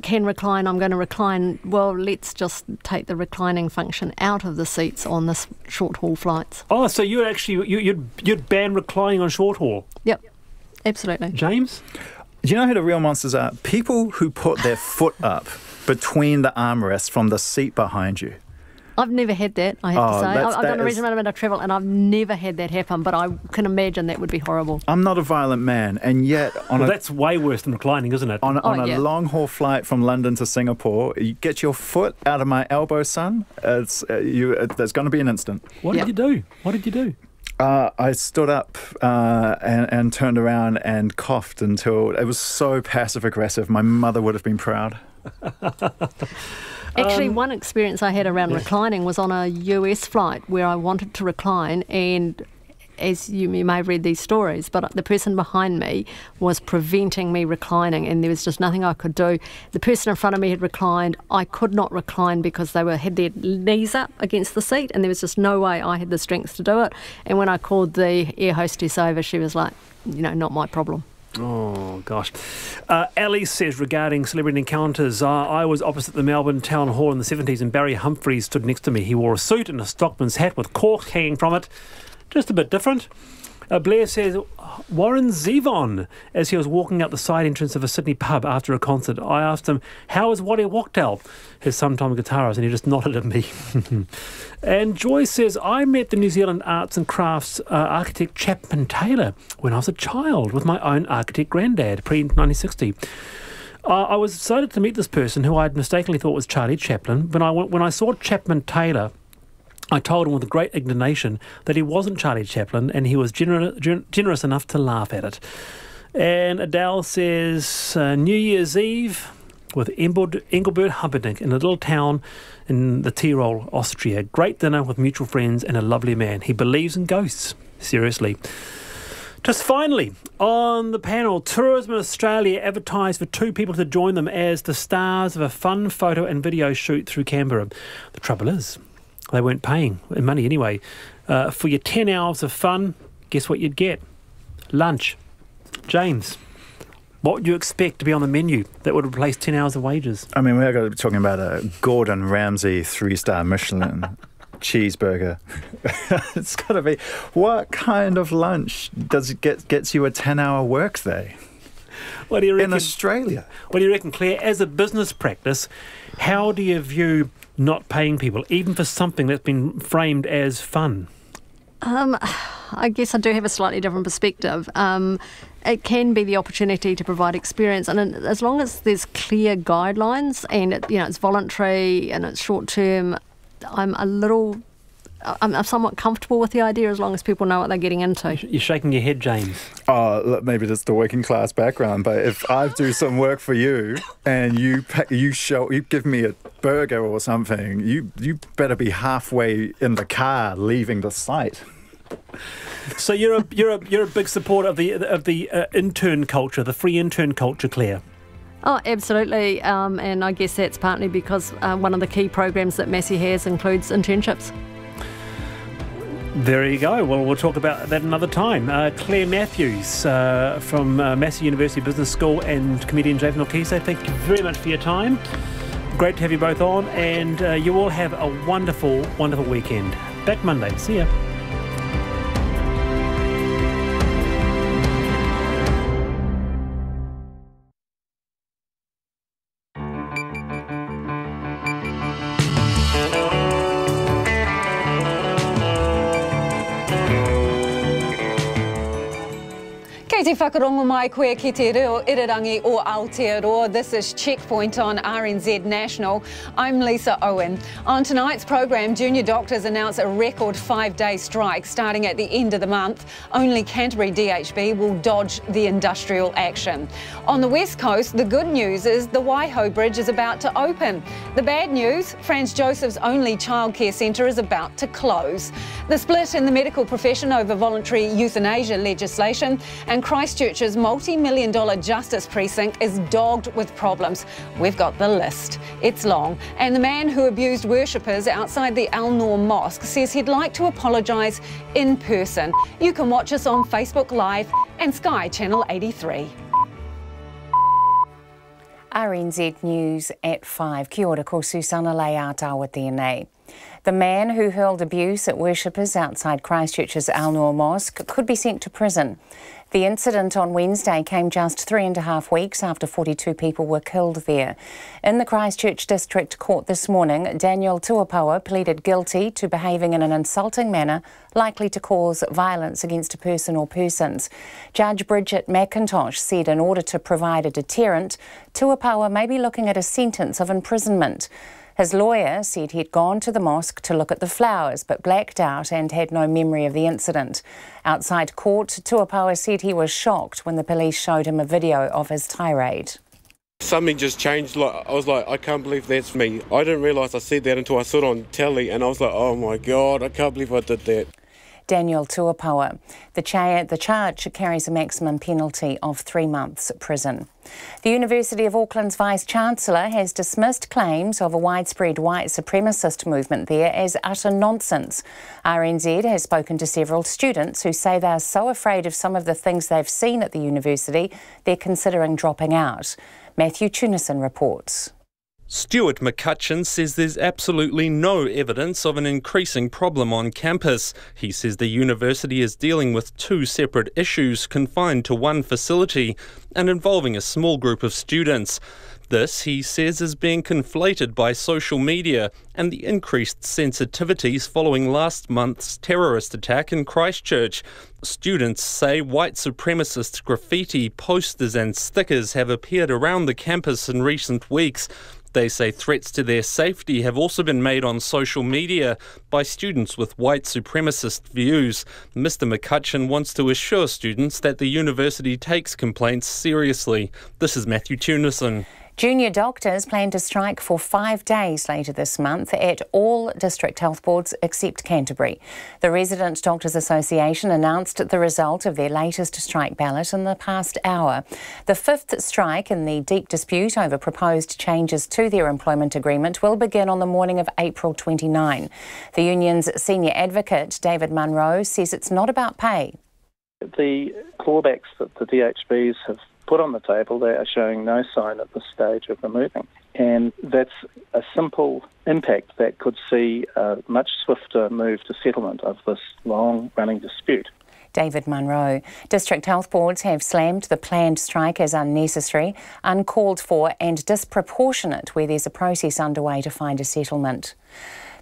can recline, I'm going to recline. Well, let's just take the reclining function out of the seats on this short-haul flights. Oh, so you'd ban reclining on short haul? Yep, absolutely. James? Do you know who the real monsters are? People who put their foot up between the armrests from the seat behind you. I've never had that, I have to say. I've done a reasonable amount of travel and I've never had that happen, but I can imagine that would be horrible. I'm not a violent man, and yet that's way worse than reclining, isn't it? On a long-haul flight from London to Singapore, you get your foot out of my elbow, son, there's going to be an instant. What did you do? What did you do? I stood up and turned around and coughed until it was so passive-aggressive. My mother would have been proud. Actually, one experience I had around reclining was on a US flight where I wanted to recline, and as you may have read these stories, but the person behind me was preventing me reclining, and there was just nothing I could do. The person in front of me had reclined. I could not recline because they had their knees up against the seat, and there was just no way I had the strength to do it. And when I called the air hostess over, she was like, not my problem. Oh, gosh. Ali says, regarding celebrity encounters, I was opposite the Melbourne Town Hall in the 70s and Barry Humphries stood next to me. He wore a suit and a stockman's hat with corks hanging from it. Just a bit different. Blair says, Warren Zevon, as he was walking out the side entrance of a Sydney pub after a concert, I asked him, how is Waddy Wachtel, his sometime guitarist, and he just nodded at me. And Joy says, I met the New Zealand Arts and Crafts architect Chapman Taylor when I was a child with my own architect granddad, pre-1960. I was excited to meet this person who I had mistakenly thought was Charlie Chaplin, but when I saw Chapman Taylor, I told him with great indignation that he wasn't Charlie Chaplin, and he was generous enough to laugh at it. And Adele says, New Year's Eve with Engelbert Humperdinck in a little town in the Tyrol, Austria. Great dinner with mutual friends and a lovely man. He believes in ghosts. Seriously. Just finally, on the panel, Tourism Australia advertised for 2 people to join them as the stars of a fun photo and video shoot through Canberra. The trouble is, they weren't paying money anyway. For your 10 hours of fun, guess what you'd get? Lunch. James, what would you expect to be on the menu that would replace 10 hours of wages? I mean, we're going to be talking about a Gordon Ramsay 3-star Michelin cheeseburger. It's got to be. What kind of lunch gets you a 10-hour workday? What do you reckon? In Australia. What do you reckon, Claire? As a business practice, how do you view not paying people, even for something that's been framed as fun? I guess I do have a slightly different perspective. It can be the opportunity to provide experience, and as long as there's clear guidelines and it's voluntary and it's short term, I'm somewhat comfortable with the idea as long as people know what they're getting into. You're shaking your head, James. Oh, look, maybe that's the working class background, but if I do some work for you and you give me a burger or something, you better be halfway in the car leaving the site. So you're a big supporter of the intern culture, the free intern culture, Claire. Oh, absolutely, and I guess that's partly because one of the key programs that Massey has includes internships. There you go. Well, we'll talk about that another time. Claire Matthews from Massey University Business School and comedian Jason Okise, thank you very much for your time. Great to have you both on, and you all have a wonderful, wonderful weekend. Back Monday. See ya. Kei te whakarongo mai koe ki te reo irirangi o Aotearoa. This is Checkpoint on RNZ National. I'm Lisa Owen. On tonight's program, junior doctors announce a record 5-day strike starting at the end of the month. Only Canterbury DHB will dodge the industrial action. On the West Coast, the good news is the Waiho Bridge is about to open. The bad news, Franz Joseph's only childcare centre is about to close. The split in the medical profession over voluntary euthanasia legislation, and Christchurch's multi-million-dollar justice precinct is dogged with problems. We've got the list. It's long. And the man who abused worshippers outside the Al Noor Mosque says he'd like to apologise in person. You can watch us on Facebook Live and Sky Channel 83. RNZ News at 5. Kia ora, ko Susana Leata with DNA. The man who hurled abuse at worshippers outside Christchurch's Al Noor Mosque could be sent to prison. The incident on Wednesday came just 3.5 weeks after 42 people were killed there. In the Christchurch District Court this morning, Daniel Tuapaua pleaded guilty to behaving in an insulting manner likely to cause violence against a person or persons. Judge Bridget McIntosh said in order to provide a deterrent, Tuapaua may be looking at a sentence of imprisonment. His lawyer said he'd gone to the mosque to look at the flowers but blacked out and had no memory of the incident. Outside court, Tuapaua said he was shocked when the police showed him a video of his tirade. Something just changed. I was like, I can't believe that's me. I didn't realise I said that until I saw it on telly, and I was like, oh my God, I can't believe I did that. Daniel Tuapaua. The charge carries a maximum penalty of 3 months prison. The University of Auckland's Vice-Chancellor has dismissed claims of a widespread white supremacist movement there as utter nonsense. RNZ has spoken to several students who say they are so afraid of some of the things they've seen at the university, they're considering dropping out. Matthew Tunison reports. Stuart McCutcheon says there's absolutely no evidence of an increasing problem on campus. He says the university is dealing with 2 separate issues confined to one facility and involving a small group of students. This, he says, is being conflated by social media and the increased sensitivities following last month's terrorist attack in Christchurch. Students say white supremacist graffiti, posters and stickers have appeared around the campus in recent weeks. They say threats to their safety have also been made on social media by students with white supremacist views. Mr. McCutcheon wants to assure students that the university takes complaints seriously. This is Matthew Tunison. Junior doctors plan to strike for 5 days later this month at all district health boards except Canterbury. The Resident Doctors Association announced the result of their latest strike ballot in the past hour. The 5th strike in the deep dispute over proposed changes to their employment agreement will begin on the morning of April 29. The union's senior advocate, David Munro, says it's not about pay. The clawbacks that the DHBs have put on the table, they are showing no sign at this stage of removing. And that's a simple impact that could see a much swifter move to settlement of this long-running dispute. David Munro. District health boards have slammed the planned strike as unnecessary, uncalled for and disproportionate where there's a process underway to find a settlement.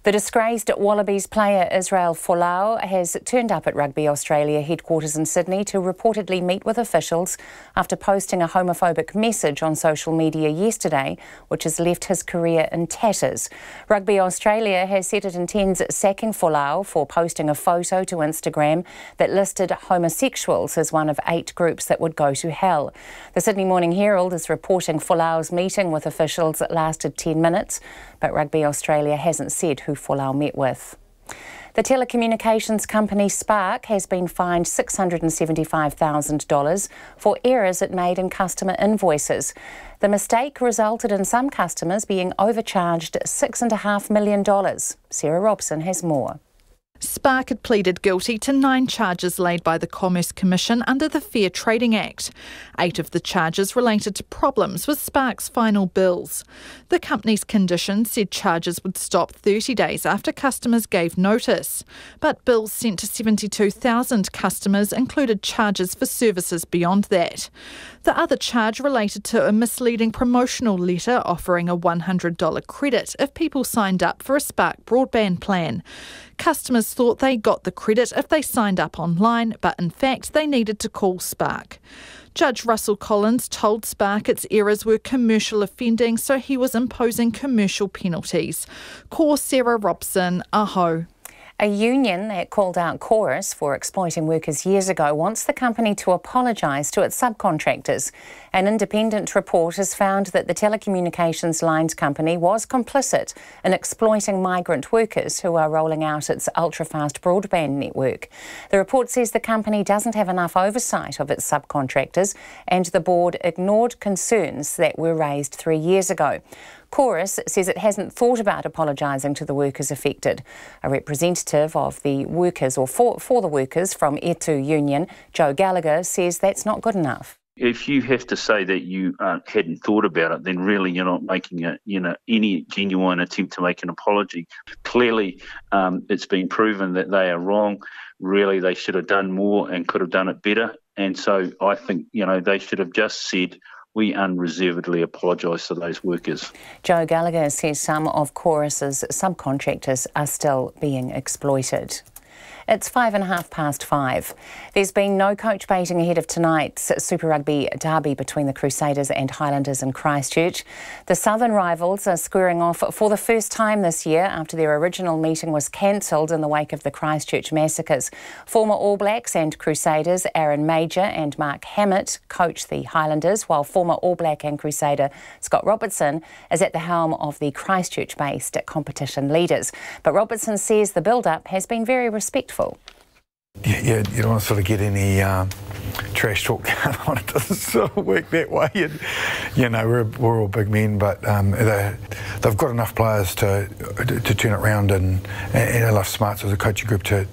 The disgraced Wallabies player Israel Folau has turned up at Rugby Australia headquarters in Sydney to reportedly meet with officials after posting a homophobic message on social media yesterday, which has left his career in tatters. Rugby Australia has said it intends sacking Folau for posting a photo to Instagram that listed homosexuals as one of 8 groups that would go to hell. The Sydney Morning Herald is reporting Folau's meeting with officials lasted 10 minutes, but Rugby Australia hasn't said who Folau met with. The telecommunications company Spark has been fined $675,000 for errors it made in customer invoices. The mistake resulted in some customers being overcharged $6.5 million. Sarah Robson has more. Spark had pleaded guilty to 9 charges laid by the Commerce Commission under the Fair Trading Act. 8 of the charges related to problems with Spark's final bills. The company's condition said charges would stop 30 days after customers gave notice. But bills sent to 72,000 customers included charges for services beyond that. The other charge related to a misleading promotional letter offering a $100 credit if people signed up for a Spark broadband plan. Customers thought they got the credit if they signed up online, but in fact they needed to call Spark. Judge Russell Collins told Spark its errors were commercial offending, so he was imposing commercial penalties. Ko Sarah Robson, Aho. A union that called out Chorus for exploiting workers years ago wants the company to apologise to its subcontractors. An independent report has found that the telecommunications lines company was complicit in exploiting migrant workers who are rolling out its ultra-fast broadband network. The report says the company doesn't have enough oversight of its subcontractors and the board ignored concerns that were raised 3 years ago. Chorus says it hasn't thought about apologising to the workers affected. A representative of the workers, or for the workers from Etu Union, Joe Gallagher, says that's not good enough. If you have to say that you hadn't thought about it, then really you're not making any genuine attempt to make an apology. Clearly, it's been proven that they are wrong. Really, they should have done more and could have done it better. And so I think, they should have just said, we unreservedly apologise to those workers. Joe Gallagher says some of Chorus's subcontractors are still being exploited. It's 5:05. There's been no coach baiting ahead of tonight's Super Rugby derby between the Crusaders and Highlanders in Christchurch. The Southern rivals are squaring off for the first time this year after their original meeting was cancelled in the wake of the Christchurch massacres. Former All Blacks and Crusaders Aaron Major and Mark Hammett coach the Highlanders, while former All Black and Crusader Scott Robertson is at the helm of the Christchurch-based competition leaders. But Robertson says the build-up has been very respectful. Yeah, you don't want to sort of get any trash talk going on. It doesn't sort of work that way. And, we're all big men, but they've got enough players to turn it around and enough smarts as a coaching group to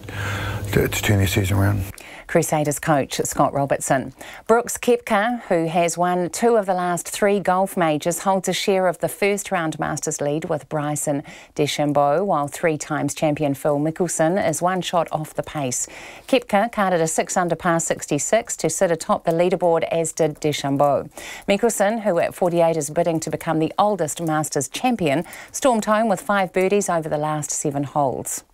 turn their season around. Crusaders coach Scott Robertson. Brooks Koepka, who has won 2 of the last 3 golf majors, holds a share of the first round Masters lead with Bryson DeChambeau, while 3 times champion Phil Mickelson is 1 shot off the pace. Koepka carded a 6-under par 66 to sit atop the leaderboard, as did DeChambeau. Mickelson, who at 48 is bidding to become the oldest Masters champion, stormed home with 5 birdies over the last 7 holes.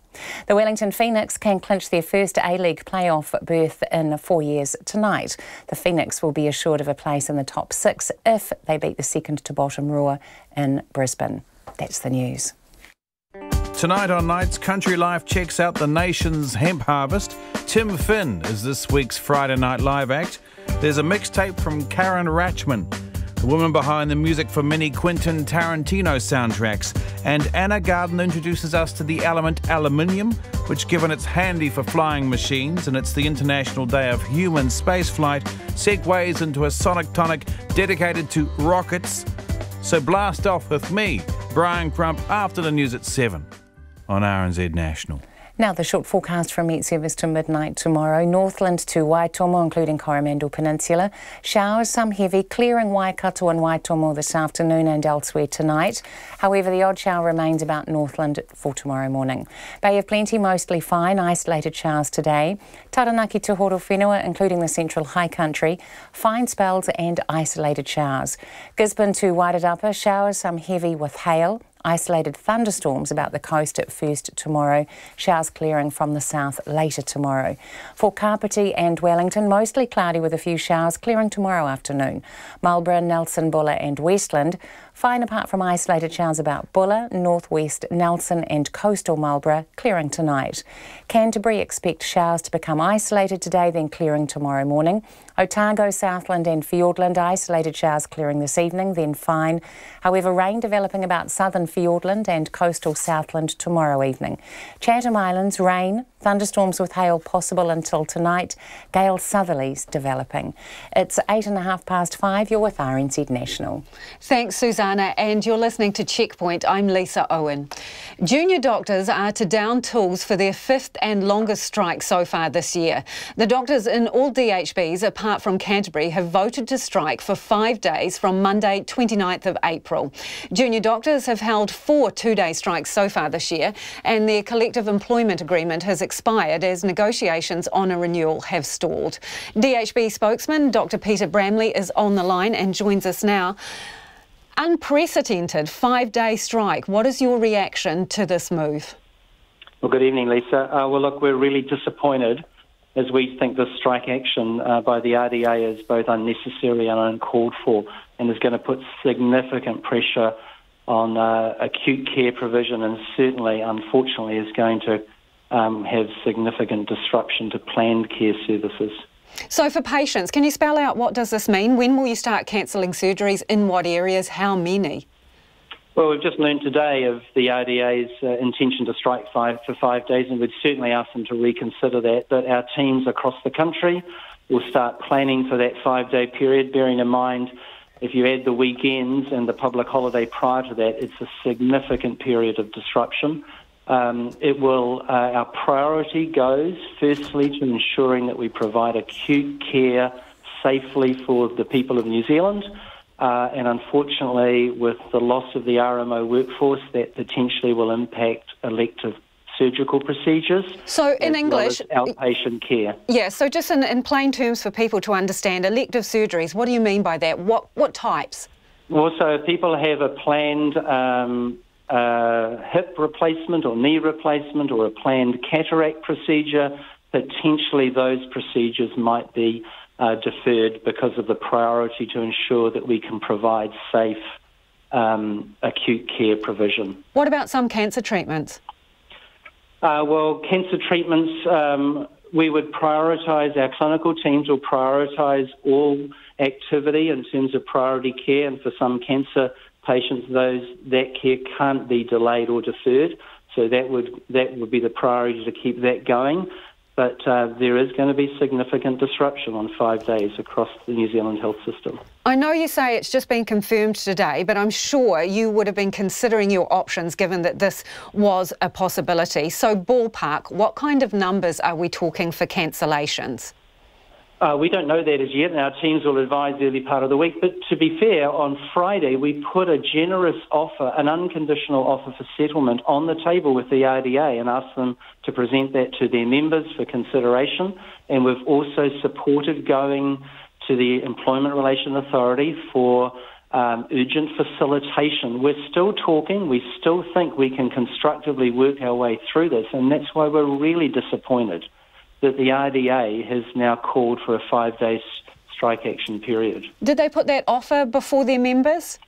The Wellington Phoenix can clinch their first A-League playoff berth in 4 years tonight. The Phoenix will be assured of a place in the top 6 if they beat the second-to-bottom Roar in Brisbane. That's the news. Tonight on Nights, Country Life checks out the nation's hemp harvest. Tim Finn is this week's Friday Night Live act. There's a mixtape from Karen Ratchman, the woman behind the music for many Quentin Tarantino soundtracks. And Anna Garden introduces us to the element aluminium, which, given it's handy for flying machines and it's the International Day of Human Spaceflight, segues into a sonic tonic dedicated to rockets. So blast off with me, Brian Crump, after the news at 7 on RNZ National. Now the short forecast from Met Service to midnight tomorrow. Northland to Waitomo, including Coromandel Peninsula. Showers, some heavy, clearing Waikato and Waitomo this afternoon and elsewhere tonight. However, the odd shower remains about Northland for tomorrow morning. Bay of Plenty, mostly fine, isolated showers today. Taranaki to Horowhenua, including the central high country, fine spells and isolated showers. Gisborne to Wairarapa, showers, some heavy with hail. Isolated thunderstorms about the coast at first tomorrow. Showers clearing from the south later tomorrow. For Kapiti and Wellington, mostly cloudy with a few showers clearing tomorrow afternoon. Marlborough, Nelson, Buller and Westland, fine apart from isolated showers about Buller, northwest Nelson and coastal Marlborough, clearing tonight. Canterbury, expect showers to become isolated today, then clearing tomorrow morning. Otago, Southland and Fiordland, isolated showers clearing this evening, then fine. However, rain developing about southern Fiordland and coastal Southland tomorrow evening. Chatham Islands, rain, thunderstorms with hail possible until tonight. Gale southerlies developing. It's 5:08. You're with RNZ National. Thanks, Susanna, and you're listening to Checkpoint. I'm Lisa Owen. Junior doctors are to down tools for their 5th and longest strike so far this year. The doctors in all DHBs, apart from Canterbury, have voted to strike for 5 days from Monday, 29th of April. Junior doctors have held 4 two-day strikes so far this year, and their collective employment agreement has expired as negotiations on a renewal have stalled. DHB spokesman Dr. Peter Bramley is on the line and joins us now. Unprecedented 5-day strike. What is your reaction to this move? Well, good evening, Lisa. Well, look, we're really disappointed as we think this strike action by the RDA is both unnecessary and uncalled for and is going to put significant pressure on acute care provision and certainly, unfortunately, is going to have significant disruption to planned care services. So for patients, can you spell out what does this mean? When will you start cancelling surgeries? In what areas? How many? Well, we've just learned today of the RDA's intention to strike for 5 days, and we'd certainly ask them to reconsider that. But our teams across the country will start planning for that 5-day period, bearing in mind if you add the weekends and the public holiday prior to that, it's a significant period of disruption. Our priority goes, firstly, to ensuring that we provide acute care safely for the people of New Zealand. And unfortunately, with the loss of the RMO workforce, that potentially will impact elective surgical procedures. So in English, well as outpatient care. Yeah, so just in plain terms for people to understand, elective surgeries, what do you mean by that? What types? Well, so if people have a planned hip replacement or knee replacement or a planned cataract procedure, potentially those procedures might be deferred because of the priority to ensure that we can provide safe acute care provision. What about some cancer treatments? Well, cancer treatments, we would prioritise, our clinical teams will prioritise all activity in terms of priority care, and for some cancer patients, that care can't be delayed or deferred, so that would be the priority to keep that going. But there is going to be significant disruption on 5 days across the New Zealand health system. I know you say it's just been confirmed today, but I'm sure you would have been considering your options given that this was a possibility. So ballpark, what kind of numbers are we talking for cancellations? We don't know that as yet, and our teams will advise the early part of the week. But to be fair, on Friday we put a generous offer, an unconditional offer for settlement on the table with the RDA and asked them to present that to their members for consideration. And we've also supported going to the Employment Relations Authority for urgent facilitation. We're still talking. We still think we can constructively work our way through this, and that's why we're really disappointed that the RDA has now called for a 5-day strike action period. Did they put that offer before their members?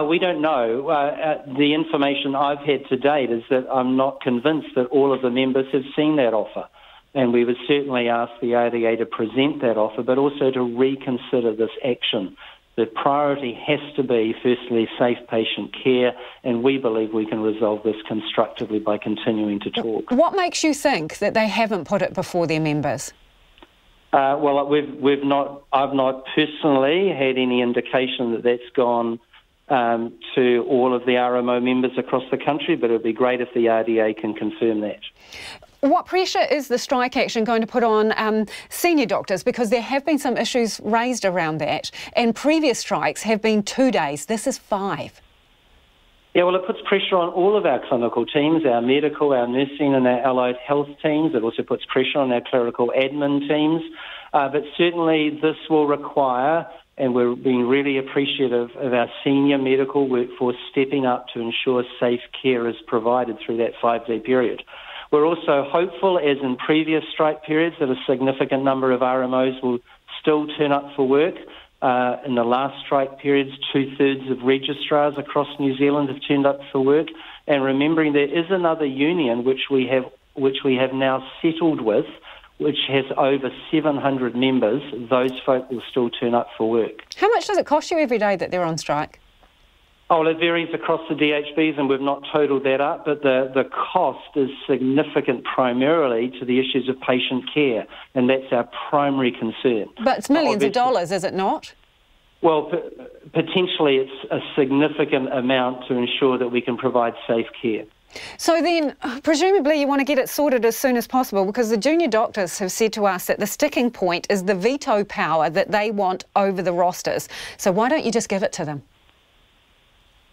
We don't know. The information I've had to date is that I'm not convinced that all of the members have seen that offer. And we would certainly ask the RDA to present that offer, but also to reconsider this action. The priority has to be, firstly, safe patient care, and we believe we can resolve this constructively by continuing to talk. What makes you think that they haven't put it before their members? Well, I've not personally had any indication that that's gone to all of the RMO members across the country, but it would be great if the RDA can confirm that. What pressure is the strike action going to put on senior doctors? Because there have been some issues raised around that, and previous strikes have been 2 days. This is 5. Yeah, well, it puts pressure on all of our clinical teams, our medical, our nursing and our allied health teams. It also puts pressure on our clerical admin teams. But certainly this will require, and we're being really appreciative of our senior medical workforce stepping up to ensure safe care is provided through that 5-day period. We're also hopeful, as in previous strike periods, that a significant number of RMOs will still turn up for work. In the last strike periods, 2/3 of registrars across New Zealand have turned up for work. And remembering there is another union which we have now settled with, which has over 700 members. Those folk will still turn up for work. How much does it cost you every day that they're on strike? Oh, it varies across the DHBs, and we've not totaled that up, but the cost is significant primarily to the issues of patient care, and that's our primary concern. But it's millions of dollars, is it not? Well, potentially it's a significant amount to ensure that we can provide safe care. So then, presumably you want to get it sorted as soon as possible, because the junior doctors have said to us that the sticking point is the veto power that they want over the rosters. So why don't you just give it to them?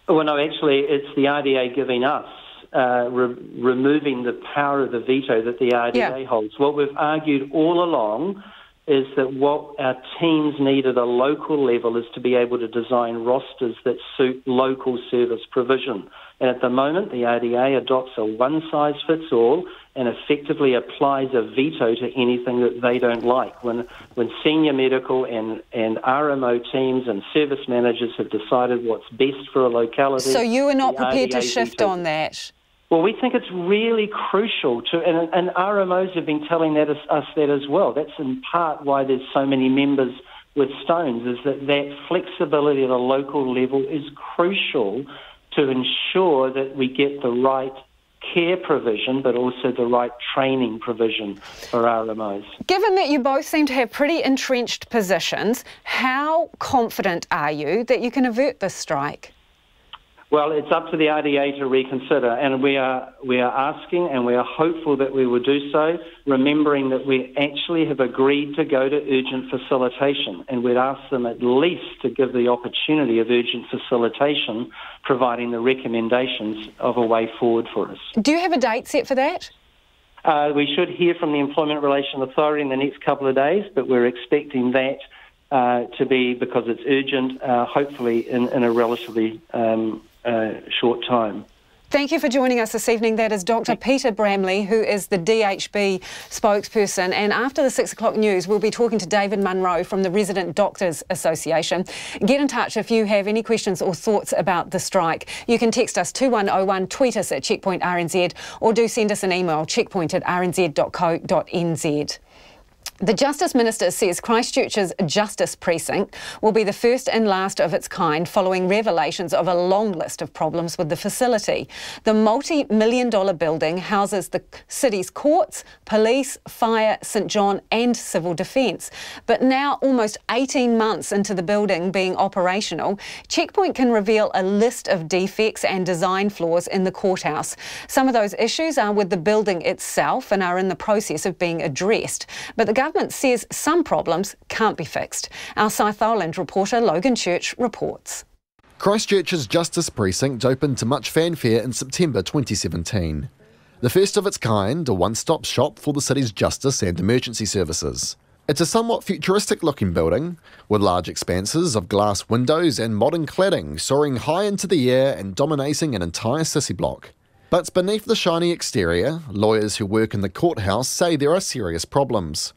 Well, no, actually, it's the RDA giving us, removing the power of the veto that the RDA holds. What we've argued all along is that what our teams need at a local level is to be able to design rosters that suit local service provision. And at the moment, the RDA adopts a one-size-fits-all and effectively applies a veto to anything that they don't like. When senior medical and RMO teams and service managers have decided what's best for a locality... So you are not prepared to shift on that? Well, we think it's really crucial to, and RMOs have been telling us that as well. That's in part why there's so many members with stones, is that flexibility at a local level is crucial to ensure that we get the right care provision, but also the right training provision for RMOs. Given that you both seem to have pretty entrenched positions, how confident are you that you can avert this strike? Well, it's up to the RDA to reconsider, and we are asking, and we are hopeful that we will do so, remembering that we actually have agreed to go to urgent facilitation, and we'd ask them at least to give the opportunity of urgent facilitation, providing the recommendations of a way forward for us. Do you have a date set for that? We should hear from the Employment Relations Authority in the next couple of days, but we're expecting that to be, because it's urgent, hopefully in a relatively short time. Thank you for joining us this evening. That is Dr. Peter Bramley, who is the DHB spokesperson. And after the 6 o'clock news, we'll be talking to David Munro from the Resident Doctors Association. Get in touch if you have any questions or thoughts about the strike. You can text us 2101, tweet us at Checkpoint RNZ, or do send us an email, checkpoint@rnz.co.nz. The Justice Minister says Christchurch's Justice Precinct will be the first and last of its kind following revelations of a long list of problems with the facility. The multi-million-dollar building houses the city's courts, police, fire, St John and civil defence. But now, almost 18 months into the building being operational, Checkpoint can reveal a list of defects and design flaws in the courthouse. Some of those issues are with the building itself and are in the process of being addressed. But the government says some problems can't be fixed. Our South Island reporter Logan Church reports. Christchurch's Justice Precinct opened to much fanfare in September 2017. The first of its kind, a one-stop shop for the city's justice and emergency services. It's a somewhat futuristic-looking building, with large expanses of glass windows and modern cladding soaring high into the air and dominating an entire city block. But beneath the shiny exterior, lawyers who work in the courthouse say there are serious problems.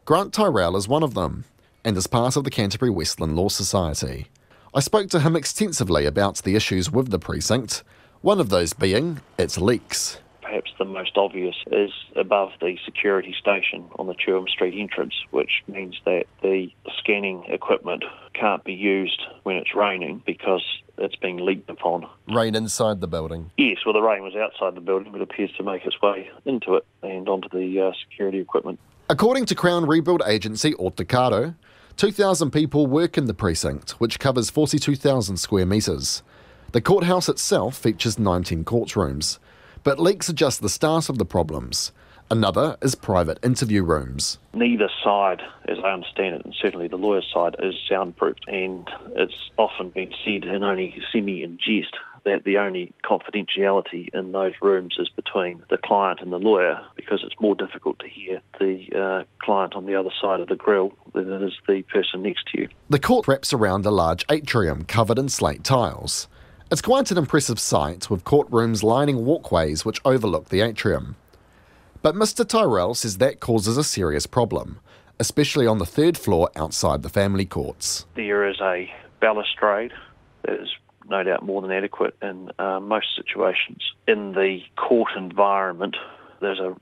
Grant Tyrrell is one of them, and is part of the Canterbury Westland Law Society. I spoke to him extensively about the issues with the precinct, one of those being its leaks. Perhaps the most obvious is above the security station on the Chewham Street entrance, which means that the scanning equipment can't be used when it's raining because it's being leaked upon. Rain inside the building? Yes, well, the rain was outside the building, but it appears to make its way into it and onto the security equipment. According to Crown rebuild agency Autocado, 2,000 people work in the precinct, which covers 42,000 square metres. The courthouse itself features 19 courtrooms, but leaks are just the start of the problems. Another is private interview rooms. Neither side, as I understand it, and certainly the lawyer's side, is soundproofed, and it's often been said, and only semi in jest, that the only confidentiality in those rooms is between the client and the lawyer, because it's more difficult to hear the client on the other side of the grill than it is the person next to you. The court wraps around a large atrium covered in slate tiles. It's quite an impressive sight, with courtrooms lining walkways which overlook the atrium. But Mr. Tyrrell says that causes a serious problem, especially on the third floor outside the family courts. There is a balustrade that is no doubt more than adequate in most situations. In the court environment, there's a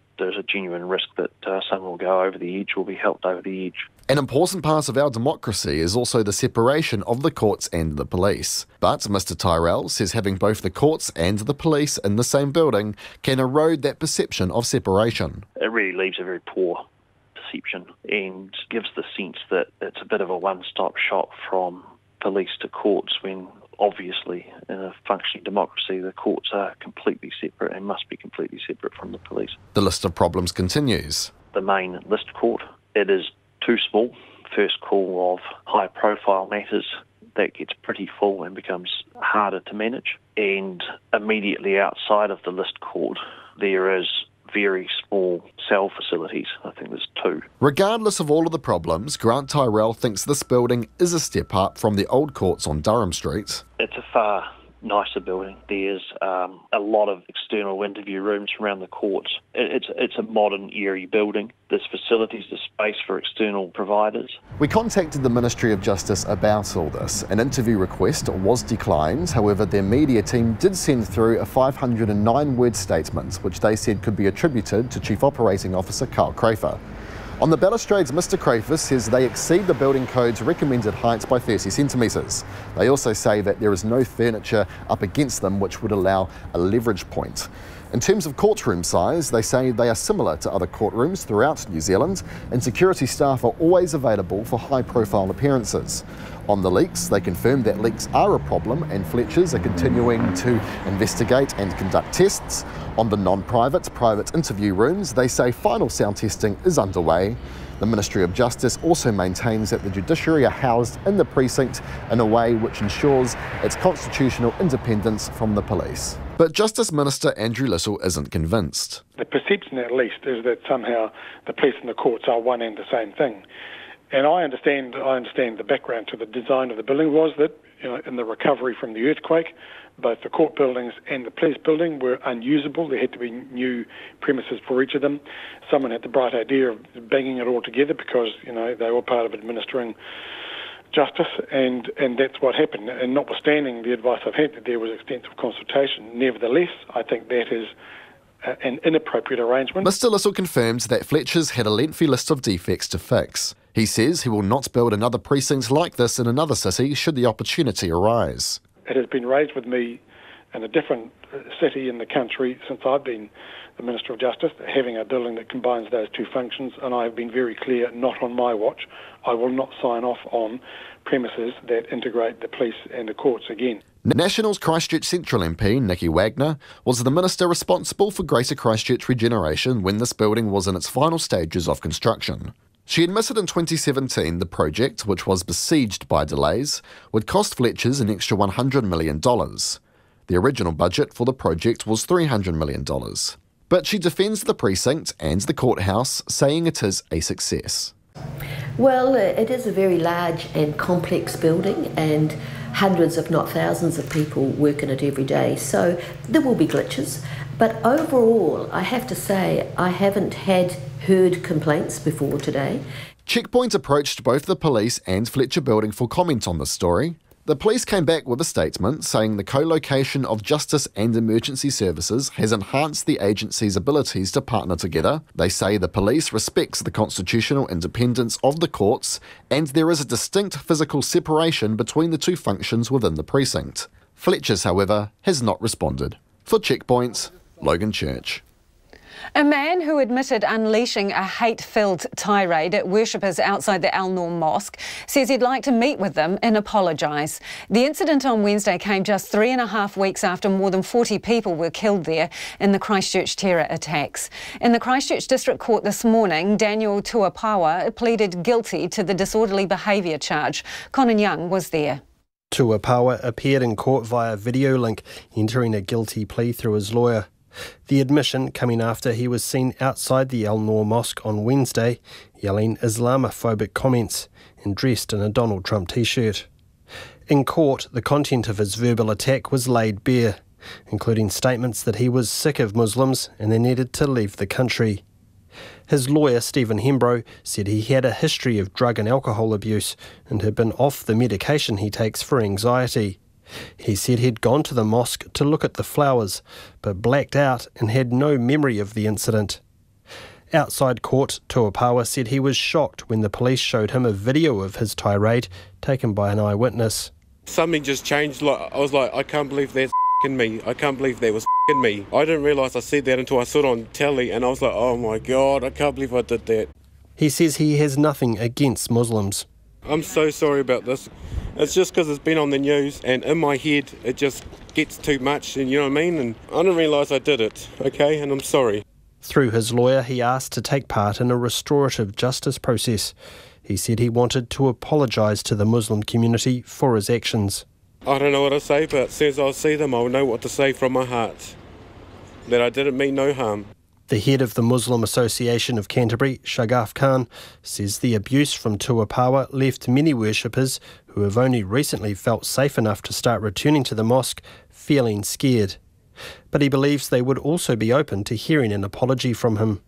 genuine risk that someone will go over the edge or be helped over the edge. An important part of our democracy is also the separation of the courts and the police. But Mr. Tyrrell says having both the courts and the police in the same building can erode that perception of separation. It really leaves a very poor perception and gives the sense that it's a bit of a one-stop shop from police to courts, when obviously in a functioning democracy the courts are completely separate and must be completely separate from the police. The list of problems continues. The main list court, it is too small. First call of high-profile matters, that gets pretty full and becomes harder to manage. And immediately outside of the list court, there is very small cell facilities. I think there's 2. Regardless of all of the problems, Grant Tyrrell thinks this building is a step up from the old courts on Durham Street. It's a far nicer building. There's a lot of external interview rooms around the courts. It's a modern, airy building. There's facilities, there's space for external providers. We contacted the Ministry of Justice about all this. An interview request was declined. However, their media team did send through a 509-word statement, which they said could be attributed to Chief Operating Officer Carl Crafer. On the balustrades, Mr. Crafer says they exceed the building code's recommended height by 30 centimetres. They also say that there is no furniture up against them which would allow a leverage point. In terms of courtroom size, they say they are similar to other courtrooms throughout New Zealand, and security staff are always available for high-profile appearances. On the leaks, they confirmed that leaks are a problem and Fletchers are continuing to investigate and conduct tests. On the non-private, private interview rooms, they say final sound testing is underway. The Ministry of Justice also maintains that the judiciary are housed in the precinct in a way which ensures its constitutional independence from the police. But Justice Minister Andrew Little isn't convinced. The perception, at least, is that somehow the police and the courts are one and the same thing. And I understand the background to the design of the building was that, in the recovery from the earthquake, both the court buildings and the police building were unusable. There had to be new premises for each of them. Someone had the bright idea of banging it all together because, they were part of administering justice, and that's what happened. And notwithstanding the advice I've had that there was extensive consultation, nevertheless, I think that is an inappropriate arrangement. Mr Little confirms that Fletchers had a lengthy list of defects to fix. He says he will not build another precinct like this in another city should the opportunity arise. It has been raised with me in a different city in the country since I've been the Minister of Justice, having a building that combines those two functions, and I have been very clear, not on my watch. I will not sign off on premises that integrate the police and the courts again. National's Christchurch Central MP, Nicky Wagner, was the minister responsible for Greater Christchurch regeneration when this building was in its final stages of construction. She admitted in 2017 the project, which was besieged by delays, would cost Fletchers an extra $100 million. The original budget for the project was $300 million. But she defends the precinct and the courthouse, saying it is a success. Well, it is a very large and complex building, and hundreds, if not thousands, of people work in it every day, so there will be glitches. But overall, I have to say, I haven't heard complaints before today. Checkpoint approached both the police and Fletcher Building for comment on the story. The police came back with a statement saying the co-location of justice and emergency services has enhanced the agency's abilities to partner together. They say the police respects the constitutional independence of the courts and there is a distinct physical separation between the two functions within the precinct. Fletchers, however, has not responded. For Checkpoint, Logan Church. A man who admitted unleashing a hate-filled tirade at worshippers outside the Al Noor Mosque says he'd like to meet with them and apologise. The incident on Wednesday came just 3.5 weeks after more than 40 people were killed there in the Christchurch terror attacks. In the Christchurch District Court this morning, Daniel Tuapawa pleaded guilty to the disorderly behaviour charge. Conan Young was there. Tuapawa appeared in court via video link, entering a guilty plea through his lawyer. The admission coming after he was seen outside the Al Noor Mosque on Wednesday, yelling Islamophobic comments and dressed in a Donald Trump t-shirt. In court, the content of his verbal attack was laid bare, including statements that he was sick of Muslims and they needed to leave the country. His lawyer, Stephen Hembrow, said he had a history of drug and alcohol abuse and had been off the medication he takes for anxiety. He said he'd gone to the mosque to look at the flowers, but blacked out and had no memory of the incident. Outside court, Tuapawa said he was shocked when the police showed him a video of his tirade taken by an eyewitness. Something just changed. I was like, I can't believe that's f***ing me. I can't believe that was f***ing me. I didn't realise I said that until I saw it on telly, and I was like, oh my God, I can't believe I did that. He says he has nothing against Muslims. I'm so sorry about this. It's just because it's been on the news, and in my head it just gets too much, and you know what I mean? And I didn't realise I did it, okay? And I'm sorry. Through his lawyer, he asked to take part in a restorative justice process. He said he wanted to apologise to the Muslim community for his actions. I don't know what to say, but as soon as I see them, I'll know what to say from my heart. That I didn't mean no harm. The head of the Muslim Association of Canterbury, Shagaf Khan, says the abuse from Tuapawa left many worshippers who have only recently felt safe enough to start returning to the mosque feeling scared. But he believes they would also be open to hearing an apology from him.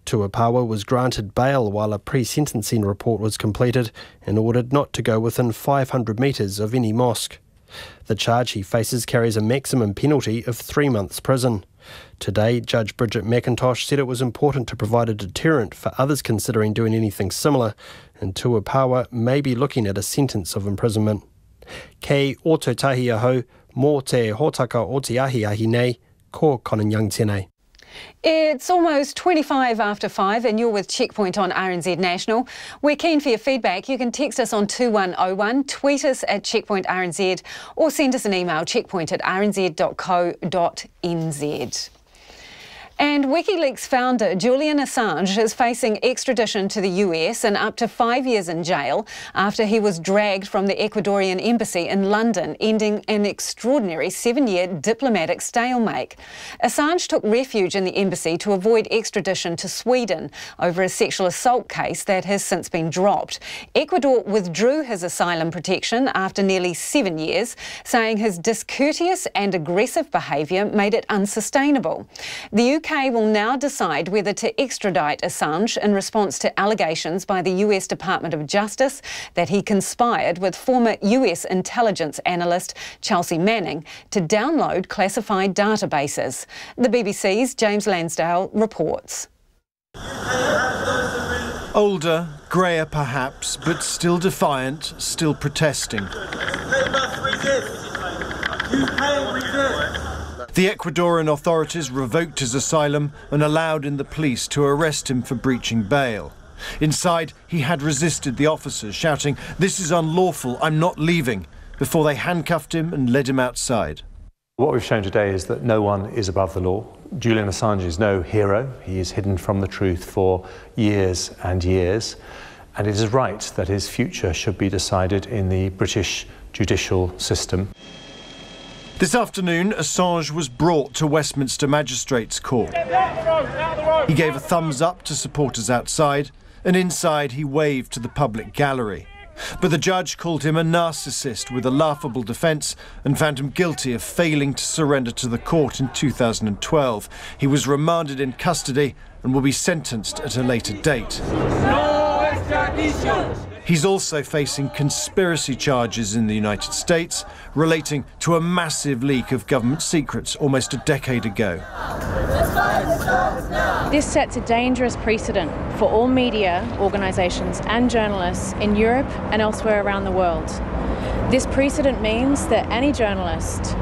Tuapawa was granted bail while a pre-sentencing report was completed and ordered not to go within 500 metres of any mosque. The charge he faces carries a maximum penalty of 3 months' prison. Today, Judge Bridget McIntosh said it was important to provide a deterrent for others considering doing anything similar, and Tuapawa may be looking at a sentence of imprisonment. Kei o te tahi aho, mō te hōtaka o te ahi nei, ko Conan Young tēnei. It's almost 25 after 5 and you're with Checkpoint on RNZ National. We're keen for your feedback. You can text us on 2101, tweet us at Checkpoint RNZ or send us an email, checkpoint@rnz.co.nz. And WikiLeaks founder Julian Assange is facing extradition to the US and up to 5 years in jail after he was dragged from the Ecuadorian embassy in London, ending an extraordinary 7-year diplomatic stalemate. Assange took refuge in the embassy to avoid extradition to Sweden over a sexual assault case that has since been dropped. Ecuador withdrew his asylum protection after nearly 7 years, saying his discourteous and aggressive behaviour made it unsustainable. The UK will now decide whether to extradite Assange in response to allegations by the US Department of Justice that he conspired with former US intelligence analyst Chelsea Manning to download classified databases. The BBC's James Lansdale reports. Older, greyer perhaps, but still defiant, still protesting. They must resist. You can resist. The Ecuadorian authorities revoked his asylum and allowed in the police to arrest him for breaching bail. Inside, he had resisted the officers, shouting, "This is unlawful, I'm not leaving," before they handcuffed him and led him outside. What we've shown today is that no one is above the law. Julian Assange is no hero. He is hidden from the truth for years and years. And it is right that his future should be decided in the British judicial system. This afternoon, Assange was brought to Westminster Magistrates' Court. He gave a thumbs up to supporters outside, and inside he waved to the public gallery. But the judge called him a narcissist with a laughable defence and found him guilty of failing to surrender to the court in 2012. He was remanded in custody and will be sentenced at a later date. No extradition! He's also facing conspiracy charges in the United States relating to a massive leak of government secrets almost a decade ago. This sets a dangerous precedent for all media organisations and journalists in Europe and elsewhere around the world. This precedent means that any journalist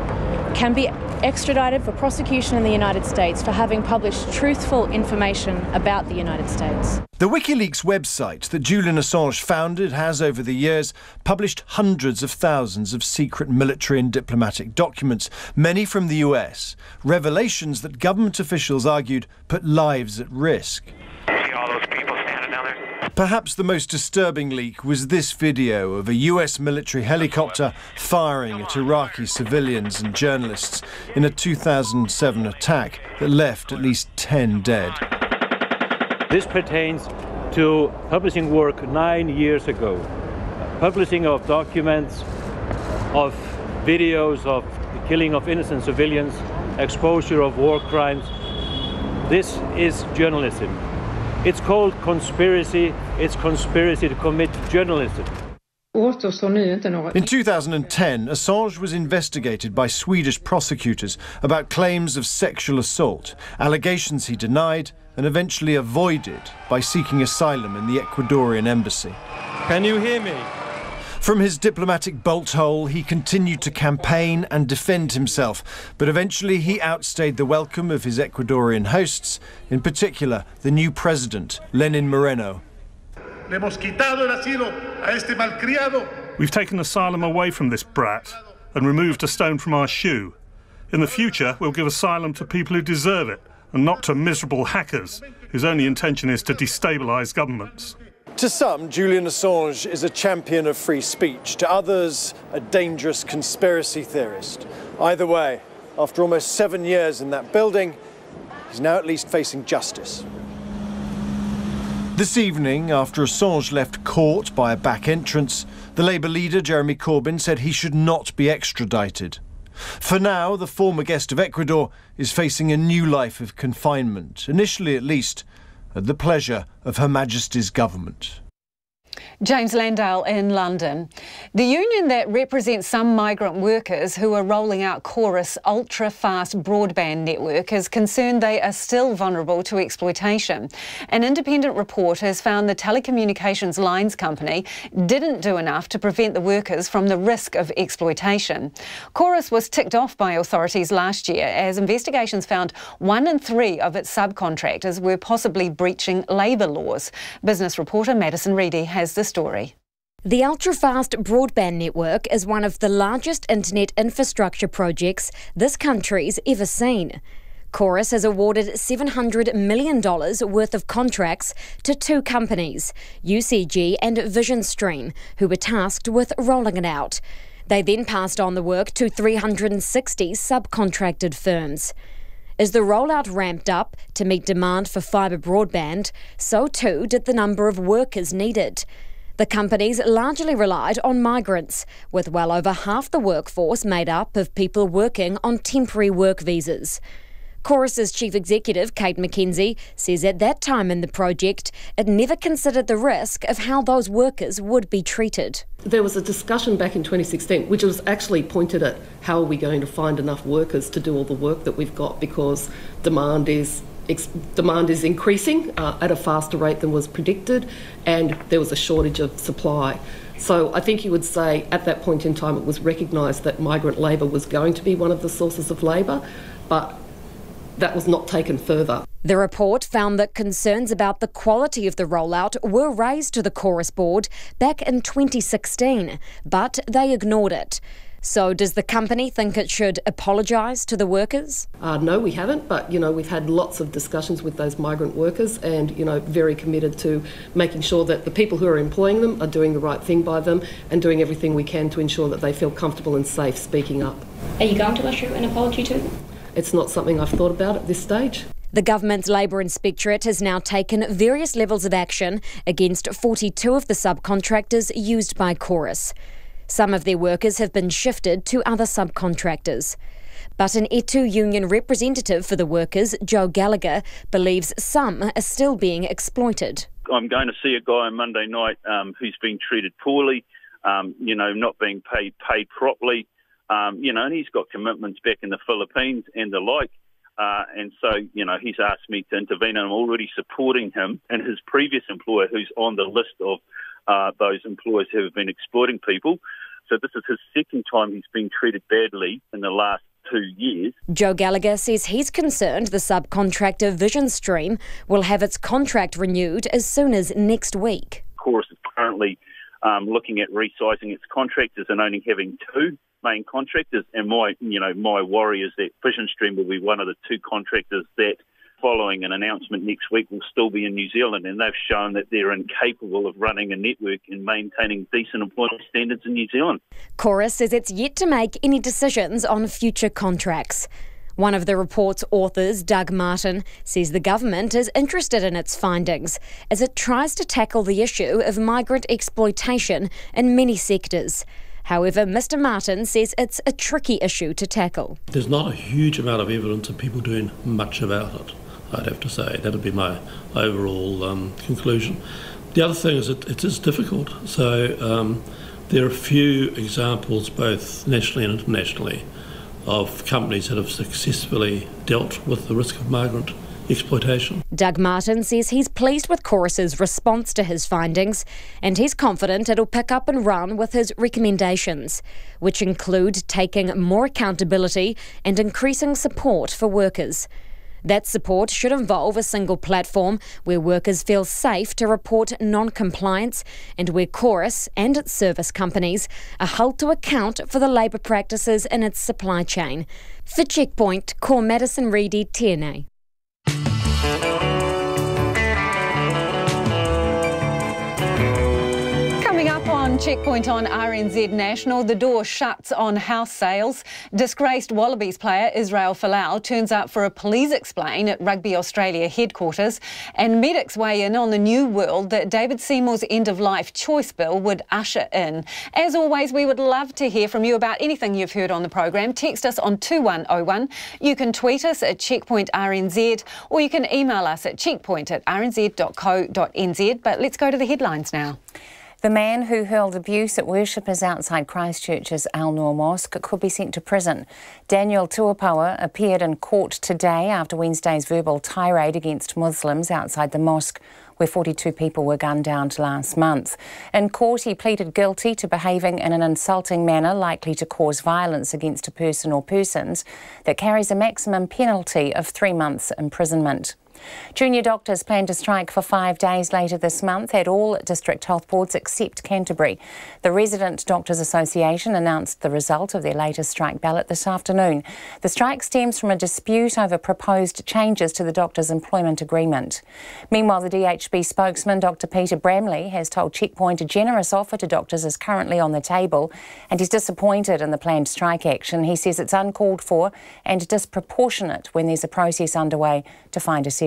can be extradited for prosecution in the United States for having published truthful information about the United States. The WikiLeaks website that Julian Assange founded has, over the years, published hundreds of thousands of secret military and diplomatic documents, many from the US, revelations that government officials argued put lives at risk. See all those people standing down there? Perhaps the most disturbing leak was this video of a US military helicopter firing at Iraqi civilians and journalists in a 2007 attack that left at least 10 dead. This pertains to publishing work 9 years ago. Publishing of documents, of videos of the killing of innocent civilians, exposure of war crimes. This is journalism. It's called conspiracy. It's conspiracy to commit journalism. In 2010, Assange was investigated by Swedish prosecutors about claims of sexual assault, allegations he denied and eventually avoided by seeking asylum in the Ecuadorian embassy. Can you hear me? From his diplomatic bolt hole, he continued to campaign and defend himself, but eventually he outstayed the welcome of his Ecuadorian hosts, in particular the new president, Lenin Moreno. We've taken asylum away from this brat and removed a stone from our shoe. In the future, we'll give asylum to people who deserve it, and not to miserable hackers whose only intention is to destabilise governments. To some, Julian Assange is a champion of free speech. To others, a dangerous conspiracy theorist. Either way, after almost 7 years in that building, he's now at least facing justice. This evening, after Assange left court by a back entrance, the Labour leader, Jeremy Corbyn, said he should not be extradited. For now, the former guest of Ecuador is facing a new life of confinement, initially at least, at the pleasure of Her Majesty's government. James Landale in London. The union that represents some migrant workers who are rolling out Chorus ultra-fast broadband network is concerned they are still vulnerable to exploitation. An independent report has found the telecommunications lines company didn't do enough to prevent the workers from the risk of exploitation. Chorus was ticked off by authorities last year as investigations found 1 in 3 of its subcontractors were possibly breaching labour laws. Business reporter Madison Reedy has the story. The ultra-fast broadband network is one of the largest internet infrastructure projects this country's ever seen. Chorus has awarded $700 million worth of contracts to 2 companies, UCG and Vision Stream, who were tasked with rolling it out. They then passed on the work to 360 subcontracted firms. As the rollout ramped up to meet demand for fibre broadband, so too did the number of workers needed. The companies largely relied on migrants, with well over half the workforce made up of people working on temporary work visas. Chorus's chief executive, Kate McKenzie, says at that time in the project, it never considered the risk of how those workers would be treated. There was a discussion back in 2016, which was actually pointed at how are we going to find enough workers to do all the work that we've got, because demand is increasing at a faster rate than was predicted, and there was a shortage of supply. So I think you would say at that point in time it was recognised that migrant labour was going to be one of the sources of labour, but that was not taken further. The report found that concerns about the quality of the rollout were raised to the Chorus board back in 2016, but they ignored it. So does the company think it should apologise to the workers? No, we haven't, but we've had lots of discussions with those migrant workers and very committed to making sure that the people who are employing them are doing the right thing by them and doing everything we can to ensure that they feel comfortable and safe speaking up. Are you going to issue an apology to them? It's not something I've thought about at this stage. The government's Labour Inspectorate has now taken various levels of action against 42 of the subcontractors used by Chorus. Some of their workers have been shifted to other subcontractors. But an ETU union representative for the workers, Joe Gallagher, believes some are still being exploited. I'm going to see a guy on Monday night who's been treated poorly, not being paid properly, and he's got commitments back in the Philippines and the like. And so, he's asked me to intervene, and I'm already supporting him and his previous employer, who's on the list of those employers who have been exploiting people. So this is his second time he's been treated badly in the last 2 years. Joe Gallagher says he's concerned the subcontractor Vision Stream will have its contract renewed as soon as next week. Chorus is currently looking at resizing its contractors and only having 2 main contractors, and my worry is that Vision Stream will be one of the 2 contractors that, following an announcement next week, will still be in New Zealand, and they've shown that they're incapable of running a network and maintaining decent employment standards in New Zealand. Chorus says it's yet to make any decisions on future contracts. One of the report's authors, Doug Martin, says the government is interested in its findings as it tries to tackle the issue of migrant exploitation in many sectors. However, Mr Martin says it's a tricky issue to tackle. There's not a huge amount of evidence of people doing much about it, I'd have to say. That would be my overall conclusion. The other thing is that it is difficult. So there are a few examples, both nationally and internationally, of companies that have successfully dealt with the risk of migrant exploitation. Doug Martin says he's pleased with Chorus's response to his findings, and he's confident it'll pick up and run with his recommendations, which include taking more accountability and increasing support for workers. That support should involve a single platform where workers feel safe to report non-compliance and where Chorus and its service companies are held to account for the labour practices in its supply chain. For Checkpoint, call Madison Reedy, TNA. Coming up on Checkpoint on RNZ National, the door shuts on house sales. Disgraced Wallabies player Israel Folau turns up for a Please Explain at Rugby Australia headquarters, and medics weigh in on the new world that David Seymour's end-of-life choice bill would usher in. As always, we would love to hear from you about anything you've heard on the program. Text us on 2101. You can tweet us at Checkpoint RNZ, or you can email us at checkpoint@rnz.co.nz. But let's go to the headlines now. The man who hurled abuse at worshippers outside Christchurch's Al Noor Mosque could be sent to prison. Daniel Tuapaua appeared in court today after Wednesday's verbal tirade against Muslims outside the mosque, where 42 people were gunned down last month. In court, he pleaded guilty to behaving in an insulting manner likely to cause violence against a person or persons that carries a maximum penalty of 3 months imprisonment. Junior doctors plan to strike for 5 days later this month at all district health boards except Canterbury. The Resident Doctors Association announced the result of their latest strike ballot this afternoon. The strike stems from a dispute over proposed changes to the doctors' employment agreement. Meanwhile, the DHB spokesman, Dr Peter Bramley, has told Checkpoint a generous offer to doctors is currently on the table, and he's disappointed in the planned strike action. He says it's uncalled for and disproportionate when there's a process underway to find a settlement.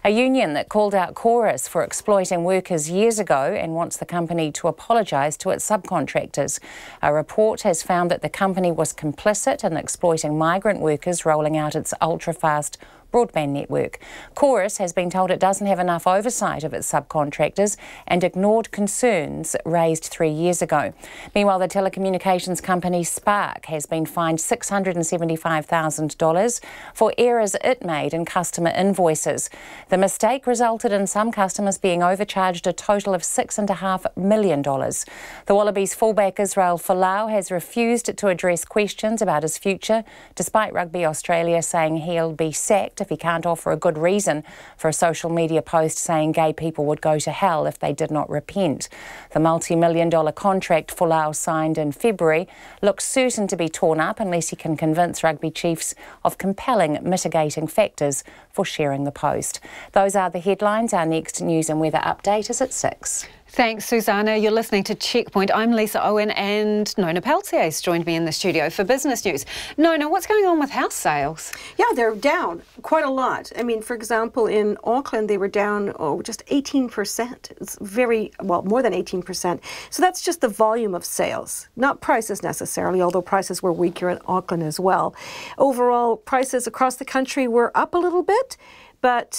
A union that called out Chorus for exploiting workers years ago and wants the company to apologise to its subcontractors. A report has found that the company was complicit in exploiting migrant workers rolling out its ultra-fast broadband network. Chorus has been told it doesn't have enough oversight of its subcontractors and ignored concerns raised 3 years ago. Meanwhile, the telecommunications company Spark has been fined $675,000 for errors it made in customer invoices. The mistake resulted in some customers being overcharged a total of $6.5 million. The Wallabies fullback Israel Folau has refused to address questions about his future, despite Rugby Australia saying he'll be sacked if he can't offer a good reason for a social media post saying gay people would go to hell if they did not repent. The multi-million-dollar contract Folau signed in February looks certain to be torn up unless he can convince rugby chiefs of compelling mitigating factors for sharing the post. Those are the headlines. Our next news and weather update is at 6. Thanks, Susanna. You're listening to Checkpoint. I'm Lisa Owen and Nona Peltier has joined me in the studio for business news. Nona, what's going on with house sales? Yeah, they're down quite a lot. I mean, for example, in Auckland, they were down just 18%. It's more than 18%. So that's just the volume of sales, not prices necessarily, although prices were weaker in Auckland as well. Overall, prices across the country were up a little bit. But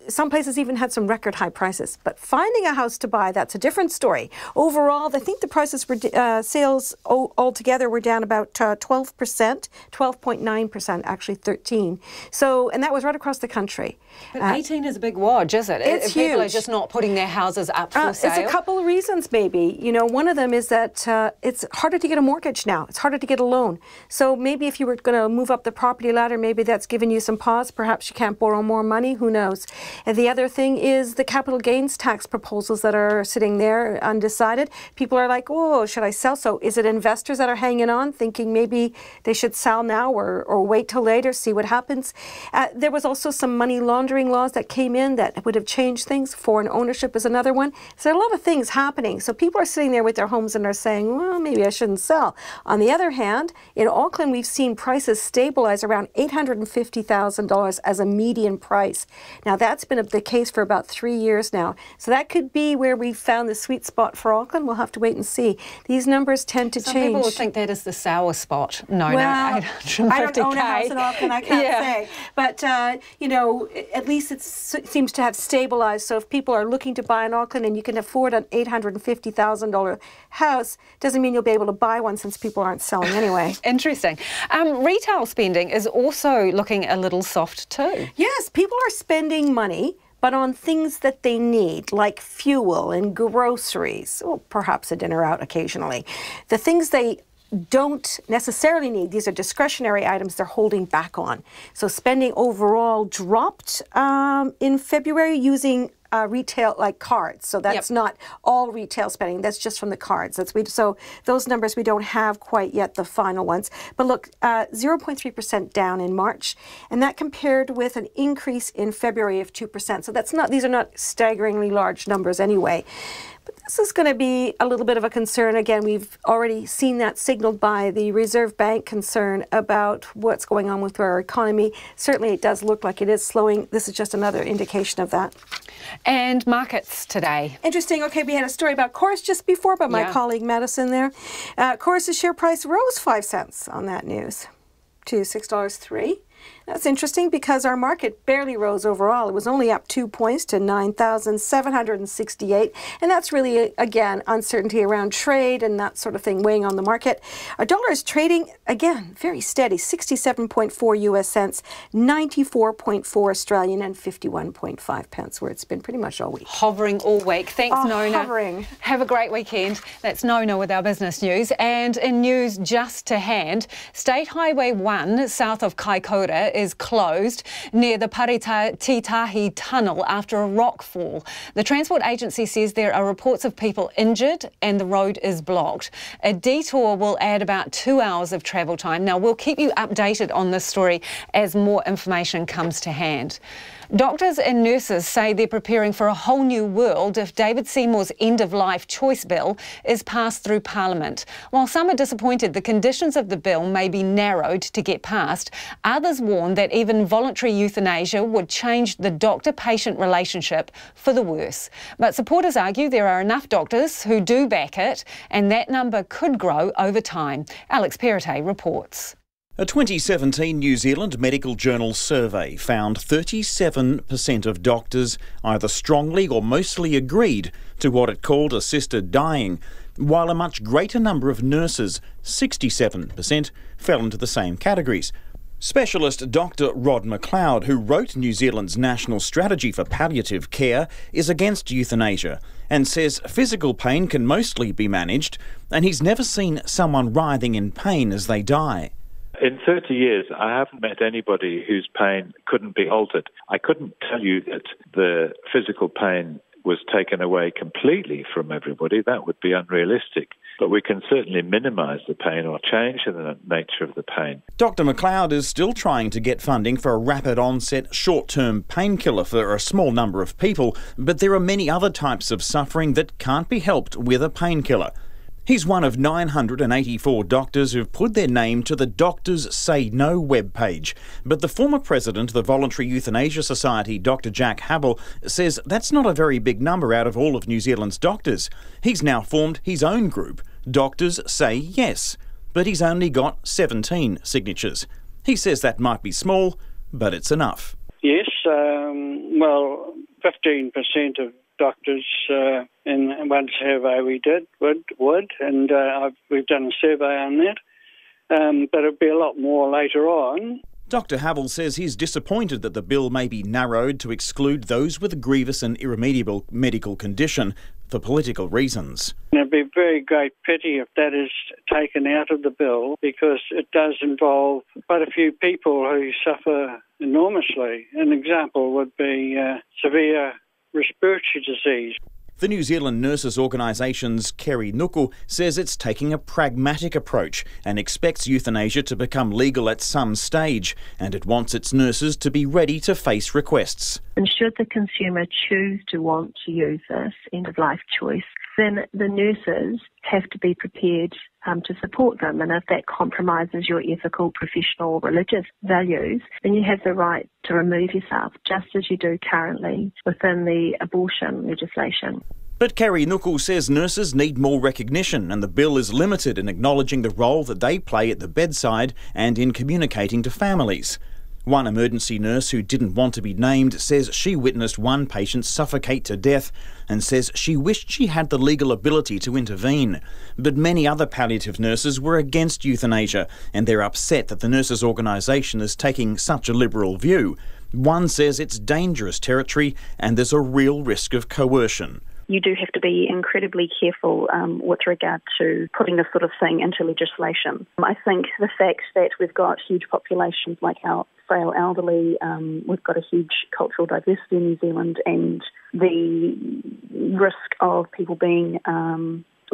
some places even had some record high prices. But finding a house to buy, that's a different story. Overall, I think the prices were sales altogether were down about 12%, 12.9%, actually 13%. So, and that was right across the country. But 18 is a big wodge, is it? It's huge. People are just not putting their houses up for sale. It's a couple of reasons, maybe. You know, one of them is that it's harder to get a mortgage now. It's harder to get a loan. So maybe if you were going to move up the property ladder, maybe that's given you some pause. Perhaps you can't borrow more money, who knows. And the other thing is the capital gains tax proposals that are sitting there undecided. People are like, oh, should I sell? So is it investors that are hanging on, thinking maybe they should sell now or wait till later, see what happens? There was also some money laundering laws that came in that would have changed things. Foreign ownership is another one. So there are a lot of things happening. So people are sitting there with their homes and are saying, well, maybe I shouldn't sell. On the other hand, in Auckland, we've seen prices stabilize around $850,000 as a median price. Now, that's been the case for about 3 years now. So that could be where we found the sweet spot for Auckland. We'll have to wait and see. These numbers tend to change. Some people would think that is the sour spot. No, well, $850K. I don't own a house in Auckland, I can't say. But, you know, at least it seems to have stabilized. So if people are looking to buy in Auckland and you can afford an $850,000 house, doesn't mean you'll be able to buy one since people aren't selling anyway. Interesting. Retail spending is also looking a little soft too. Yes, people are spending money, but on things that they need, like fuel and groceries, or perhaps a dinner out occasionally. The things they don't necessarily need, these are discretionary items they're holding back on. So spending overall dropped in February using retail, like cards. So that's not all retail spending. That's just from the cards. So those numbers we don't have quite yet, the final ones. But look, 0.3% down in March, and that compared with an increase in February of 2%. So these are not staggeringly large numbers anyway. But this is going to be a little bit of a concern. Again, we've already seen that signaled by the Reserve Bank concern about what's going on with our economy. Certainly it does look like it is slowing. This is just another indication of that. And markets today. Interesting. Okay, we had a story about Chorus just before by my colleague Madison there. Chorus's share price rose 5 cents on that news to $6.03. That's interesting because our market barely rose overall. It was only up 2 points to 9,768. And that's really, again, uncertainty around trade and that sort of thing weighing on the market. Our dollar is trading, again, very steady, 67.4 US cents, 94.4 Australian and 51.5 pence, where it's been pretty much all week. Hovering all week. Thanks, Nona. Hovering. Have a great weekend. That's Nona with our business news. And in news just to hand, State Highway 1 south of Kaikoura is closed near the Parititahi tunnel after a rock fall. The Transport Agency says there are reports of people injured and the road is blocked. A detour will add about 2 hours of travel time. Now, we'll keep you updated on this story as more information comes to hand. Doctors and nurses say they're preparing for a whole new world if David Seymour's end-of-life choice bill is passed through Parliament. While some are disappointed the conditions of the bill may be narrowed to get passed, others warn that even voluntary euthanasia would change the doctor-patient relationship for the worse. But supporters argue there are enough doctors who do back it, and that number could grow over time. Alex Perrottet reports. A 2017 New Zealand Medical Journal survey found 37% of doctors either strongly or mostly agreed to what it called assisted dying, while a much greater number of nurses, 67%, fell into the same categories. Specialist Dr Rod McLeod, who wrote New Zealand's National Strategy for Palliative Care, is against euthanasia and says physical pain can mostly be managed, and he's never seen someone writhing in pain as they die. In 30 years, I haven't met anybody whose pain couldn't be altered. I couldn't tell you that the physical pain was taken away completely from everybody. That would be unrealistic. But we can certainly minimise the pain or change the nature of the pain. Dr McLeod is still trying to get funding for a rapid onset short-term painkiller for a small number of people, but there are many other types of suffering that can't be helped with a painkiller. He's one of 984 doctors who've put their name to the Doctors Say No webpage. But the former president of the Voluntary Euthanasia Society, Dr Jack Havel, says that's not a very big number out of all of New Zealand's doctors. He's now formed his own group, Doctors Say Yes, but he's only got 17 signatures. He says that might be small, but it's enough. Yes, 15% of doctors in one survey we did would, and we've done a survey on that, but it'll be a lot more later on. Dr Havel says he's disappointed that the bill may be narrowed to exclude those with a grievous and irremediable medical condition for political reasons. It'd be a very great pity if that is taken out of the bill, because it does involve quite a few people who suffer enormously. An example would be severe respiratory disease. The New Zealand Nurses Organisation's Kerry Nuku says it's taking a pragmatic approach and expects euthanasia to become legal at some stage, and it wants its nurses to be ready to face requests. And should the consumer choose to want to use this end-of-life choice, then the nurses have to be prepared to support them. And if that compromises your ethical, professional, religious values, then you have the right to remove yourself, just as you do currently within the abortion legislation. But Kerry Nuku says nurses need more recognition, and the bill is limited in acknowledging the role that they play at the bedside and in communicating to families. One emergency nurse who didn't want to be named says she witnessed one patient suffocate to death and says she wished she had the legal ability to intervene. But many other palliative nurses were against euthanasia, and they're upset that the nurses' organisation is taking such a liberal view. One says it's dangerous territory and there's a real risk of coercion. You do have to be incredibly careful with regard to putting this sort of thing into legislation. I think the fact that we've got huge populations like our frail elderly, we've got a huge cultural diversity in New Zealand, and the risk of people being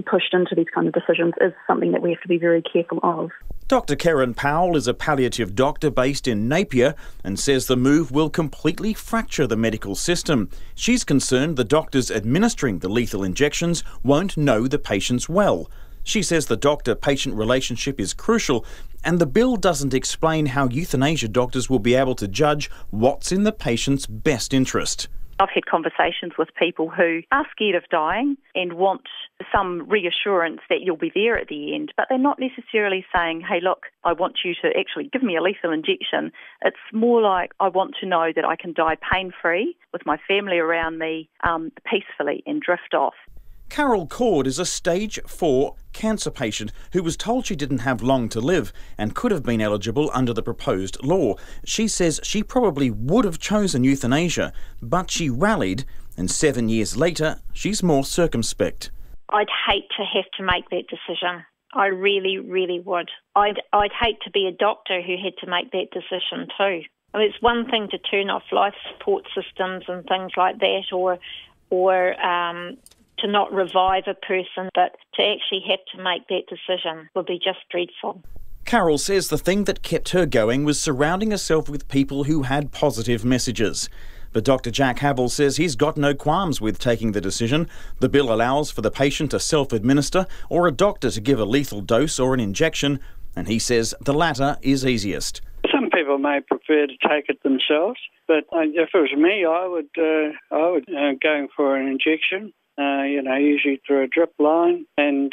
pushed into these kind of decisions is something that we have to be very careful of. Dr Karen Powell is a palliative doctor based in Napier and says the move will completely fracture the medical system. She's concerned the doctors administering the lethal injections won't know the patients well. She says the doctor-patient relationship is crucial, and the bill doesn't explain how euthanasia doctors will be able to judge what's in the patient's best interest. I've had conversations with people who are scared of dying and want some reassurance that you'll be there at the end, but they're not necessarily saying, hey, look, I want you to actually give me a lethal injection. It's more like, I want to know that I can die pain-free with my family around me peacefully and drift off. Carol Cord is a stage 4 cancer patient who was told she didn't have long to live and could have been eligible under the proposed law. She says she probably would have chosen euthanasia, but she rallied, and 7 years later, she's more circumspect. I'd hate to have to make that decision. I really, really would. I'd hate to be a doctor who had to make that decision too. I mean, it's one thing to turn off life support systems and things like that, or to not revive a person, but to actually have to make that decision would be just dreadful. Carol says the thing that kept her going was surrounding herself with people who had positive messages. But Dr. Jack Habel says he's got no qualms with taking the decision. The bill allows for the patient to self-administer or a doctor to give a lethal dose or an injection, and he says the latter is easiest. Some people may prefer to take it themselves, but if it was me, I would go for an injection. Usually through a drip line, and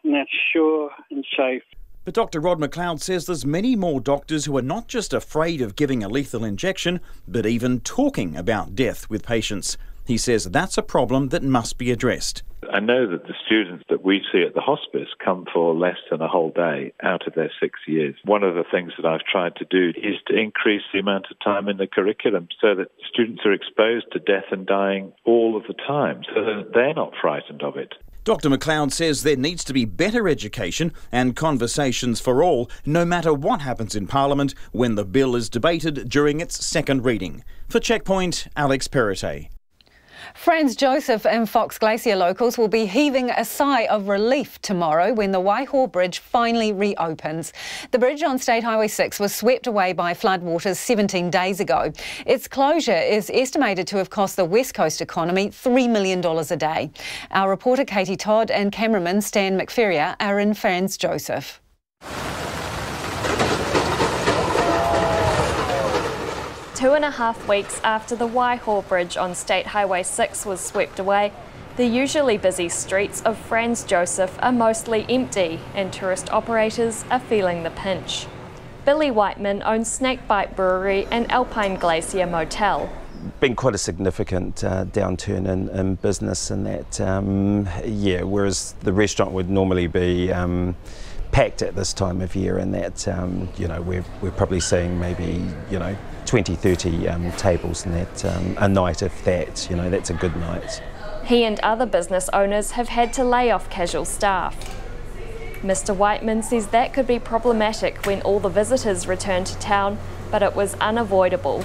that's sure and safe. But Dr. Rod McLeod says there's many more doctors who are not just afraid of giving a lethal injection, but even talking about death with patients. He says that's a problem that must be addressed. I know that the students that we see at the hospice come for less than a whole day out of their 6 years. One of the things that I've tried to do is to increase the amount of time in the curriculum so that students are exposed to death and dying all of the time, so that they're not frightened of it. Dr. McLeod says there needs to be better education and conversations for all, no matter what happens in Parliament when the bill is debated during its second reading. For Checkpoint, Alex Perrottet. Franz Josef and Fox Glacier locals will be heaving a sigh of relief tomorrow when the Waiho Bridge finally reopens. The bridge on State Highway 6 was swept away by floodwaters 17 days ago. Its closure is estimated to have cost the West Coast economy $3 million a day. Our reporter Katie Todd and cameraman Stan McFerrier are in Franz Josef. 2.5 weeks after the Waiho Bridge on State Highway 6 was swept away, the usually busy streets of Franz Josef are mostly empty and tourist operators are feeling the pinch. Billy Whiteman owns Snakebite Brewery and Alpine Glacier Motel. Been quite a significant downturn in business in that, whereas the restaurant would normally be packed at this time of year, and that, we're probably seeing maybe, 20, 30 tables in that a night, if that, that's a good night. He and other business owners have had to lay off casual staff. Mr. Whiteman says that could be problematic when all the visitors return to town, but it was unavoidable.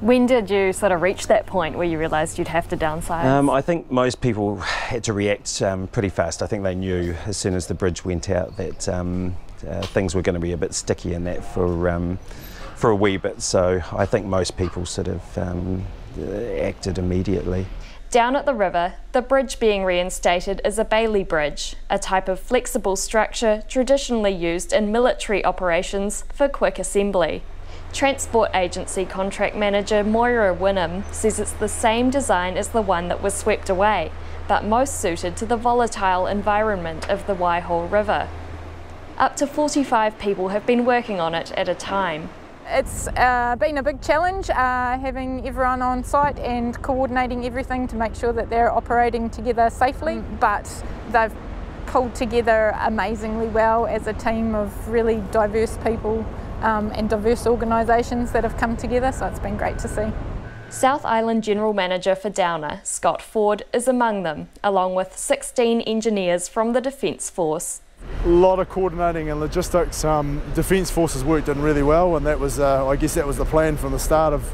When did you sort of reach that point where you realised you'd have to downsize? I think most people had to react pretty fast. I think they knew as soon as the bridge went out that things were going to be a bit sticky in that for a wee bit. So I think most people sort of acted immediately. Down at the river, the bridge being reinstated is a Bailey Bridge, a type of flexible structure traditionally used in military operations for quick assembly. Transport Agency Contract Manager Moira Wynnum says it's the same design as the one that was swept away, but most suited to the volatile environment of the Waiho River. Up to 45 people have been working on it at a time. It's been a big challenge having everyone on site and coordinating everything to make sure that they're operating together safely, but they've pulled together amazingly well as a team of really diverse people and diverse organisations that have come together, so it's been great to see. South Island General Manager for Downer, Scott Ford, is among them, along with 16 engineers from the Defence Force. A lot of coordinating and logistics. Defence Forces worked in really well, and that was, I guess that was the plan from the start of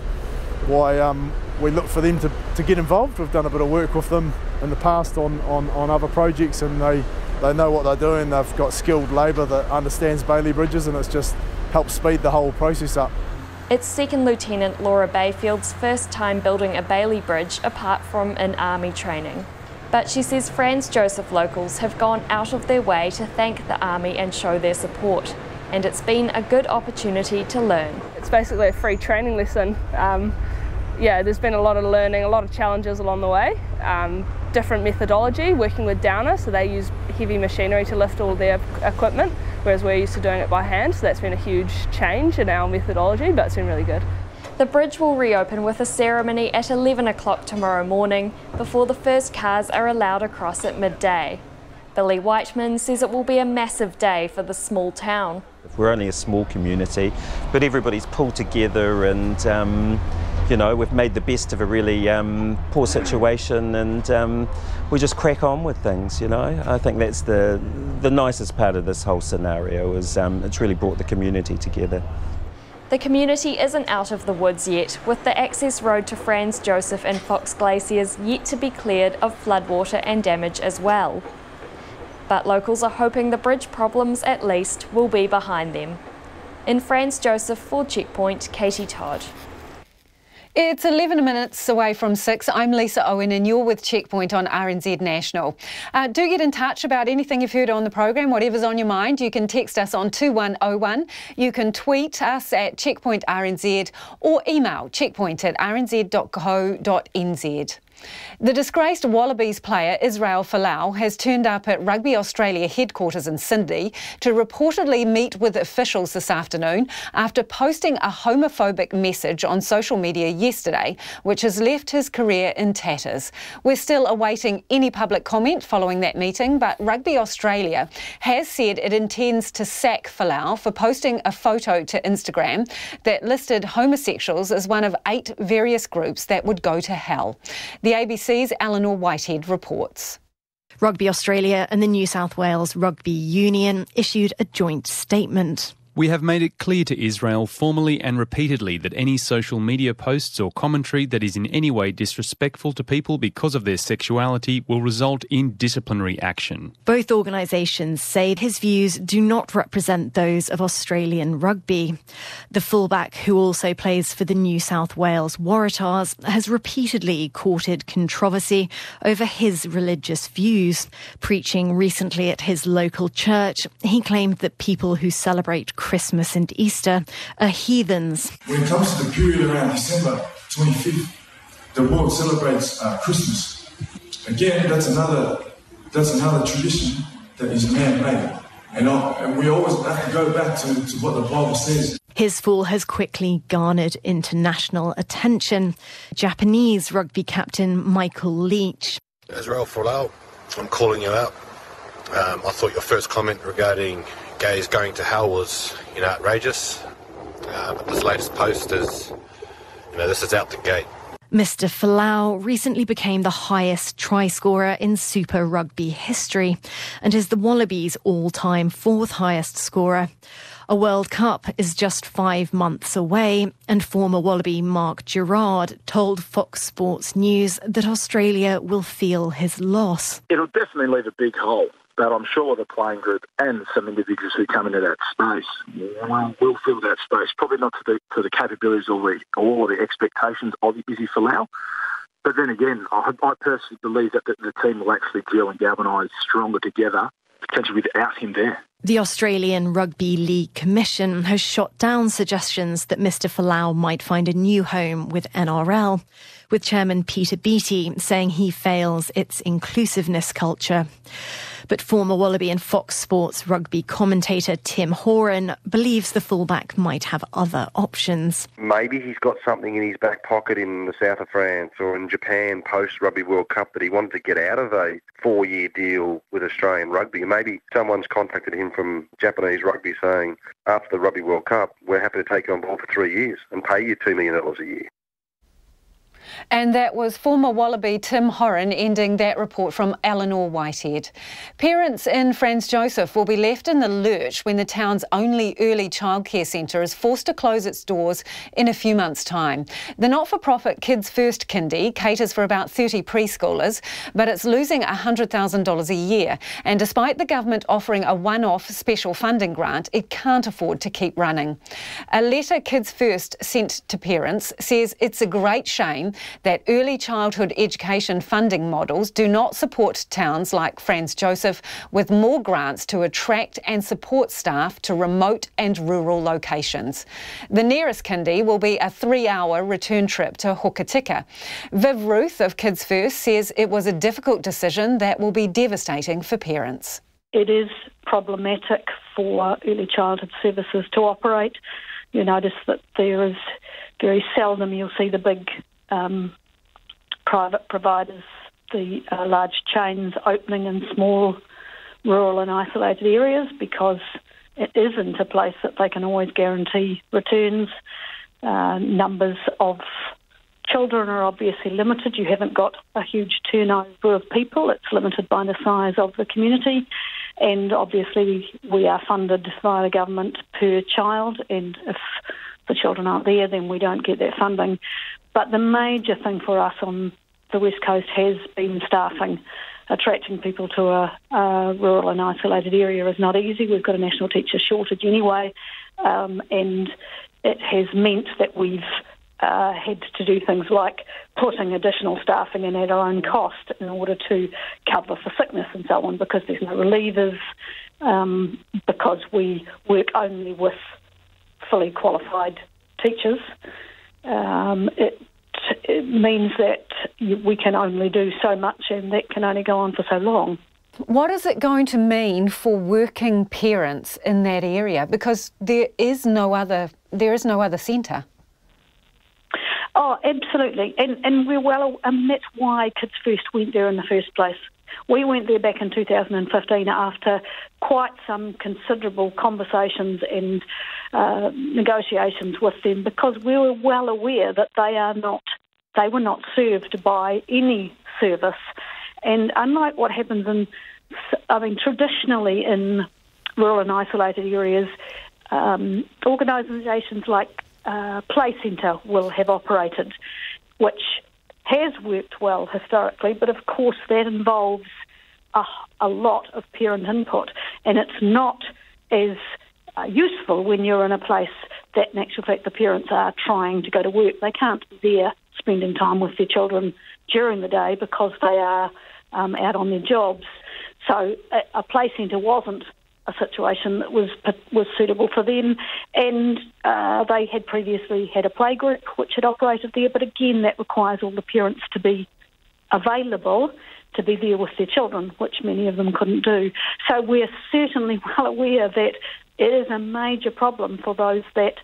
why we looked for them to get involved. We've done a bit of work with them in the past on other projects, and they know what they're doing. They've got skilled labour that understands Bailey Bridges, and it's just helped speed the whole process up. It's Second Lieutenant Laura Bayfield's first time building a Bailey Bridge apart from in army training. But she says Franz Josef locals have gone out of their way to thank the army and show their support, and it's been a good opportunity to learn. It's basically a free training lesson. yeah, there's been a lot of learning, a lot of challenges along the way. Different methodology, working with Downer, so they use heavy machinery to lift all their equipment, whereas we're used to doing it by hand, so that's been a huge change in our methodology, but it's been really good. The bridge will reopen with a ceremony at 11 o'clock tomorrow morning before the first cars are allowed across at midday. Billy Whiteman says it will be a massive day for the small town. We're only a small community, but everybody's pulled together and you know, we've made the best of a really poor situation, and we just crack on with things, you know. I think that's the nicest part of this whole scenario, is it's really brought the community together. The community isn't out of the woods yet, with the access road to Franz Josef and Fox Glaciers yet to be cleared of floodwater and damage as well. But locals are hoping the bridge problems at least will be behind them. In Franz Josef for Checkpoint, Katie Todd. It's 11 minutes away from 6. I'm Lisa Owen and you're with Checkpoint on RNZ National. Do get in touch about anything you've heard on the program, whatever's on your mind. You can text us on 2101. You can tweet us at Checkpoint RNZ or email checkpoint@rnz.co.nz. The disgraced Wallabies player Israel Folau has turned up at Rugby Australia headquarters in Sydney to reportedly meet with officials this afternoon after posting a homophobic message on social media yesterday, which has left his career in tatters. We're still awaiting any public comment following that meeting, but Rugby Australia has said it intends to sack Folau for posting a photo to Instagram that listed homosexuals as one of 8 various groups that would go to hell. The ABC's Eleanor Whitehead reports. Rugby Australia and the New South Wales Rugby Union issued a joint statement. We have made it clear to Israel formally and repeatedly that any social media posts or commentary that is in any way disrespectful to people because of their sexuality will result in disciplinary action. Both organisations say his views do not represent those of Australian rugby. The fullback, who also plays for the New South Wales Waratahs, has repeatedly courted controversy over his religious views. Preaching recently at his local church, he claimed that people who celebrate Christmas and Easter are heathens. When it comes to the period around December 25th, the world celebrates Christmas. Again, that's another tradition that is man-made. And we always have to go back to what the Bible says. His fall has quickly garnered international attention. Japanese rugby captain Michael Leach. Israel Folau, I'm calling you out. I thought your first comment regarding gays going to hell was, outrageous. But this latest post is, this is out the gate. Mr. Folau recently became the highest try scorer in Super Rugby history and is the Wallabies' all-time 4th highest scorer. A World Cup is just 5 months away, and former Wallaby Mark Gerard told Fox Sports News that Australia will feel his loss. It'll definitely leave a big hole. But I'm sure the playing group and some individuals who come into that space will fill that space. Probably not to the capabilities or the expectations of Izzy Folau. But then again, I personally believe that the team will actually gel and galvanise stronger together, potentially without him there. The Australian Rugby League Commission has shot down suggestions that Mr. Folau might find a new home with NRL, with Chairman Peter Beattie saying he fails its inclusiveness culture. But former Wallaby and Fox Sports rugby commentator Tim Horan believes the fullback might have other options. Maybe he's got something in his back pocket in the south of France or in Japan post-Rugby World Cup that he wanted to get out of a 4-year deal with Australian rugby. Maybe someone's contacted him from Japanese rugby saying, after the Rugby World Cup, we're happy to take you on board for 3 years and pay you $2 million a year. And that was former Wallaby Tim Horan ending that report from Eleanor Whitehead. Parents in Franz Josef will be left in the lurch when the town's only early childcare centre is forced to close its doors in a few months' time. The not-for-profit Kids First Kindy caters for about 30 preschoolers, but it's losing $100,000 a year. And despite the government offering a one-off special funding grant, it can't afford to keep running. A letter Kids First sent to parents says it's a great shame that early childhood education funding models do not support towns like Franz Josef with more grants to attract and support staff to remote and rural locations. The nearest kindy will be a 3-hour return trip to Hokitika. Viv Ruth of Kids First says it was a difficult decision that will be devastating for parents. It is problematic for early childhood services to operate. You notice that there is very seldom you'll see the big private providers, the large chains opening in small rural and isolated areas because it isn't a place that they can always guarantee returns. Numbers of children are obviously limited. You haven't got a huge turnover of people. It's limited by the size of the community. And obviously we are funded via the government per child, and if the children aren't there, then we don't get that funding. But the major thing for us on the West Coast has been staffing. Attracting people to a rural and isolated area is not easy. We've got a national teacher shortage anyway, and it has meant that we've had to do things like putting additional staffing in at our own cost in order to cover for sickness and so on, because there's no relievers, because we work only with fully qualified teachers. It means that we can only do so much, and that can only go on for so long. What is it going to mean for working parents in that area? Because there is no other centre. Oh, absolutely, and we're and that's why Kids First went there in the first place. We went there back in 2015 after quite some considerable conversations and negotiations with them, because we were well aware that they were not served by any service. And unlike what happens traditionally in rural and isolated areas, organisations like Play Centre will have operated, which has worked well historically, but of course that involves a lot of parent input, and it's not as useful when you're in a place that in actual fact the parents are trying to go to work. They can't be there spending time with their children during the day because they are out on their jobs. So a play centre wasn't a situation that was suitable for them, and they had previously had a playgroup which had operated there, but again that requires all the parents to be available to be there with their children, which many of them couldn't do. So we're certainly well aware that it is a major problem for those that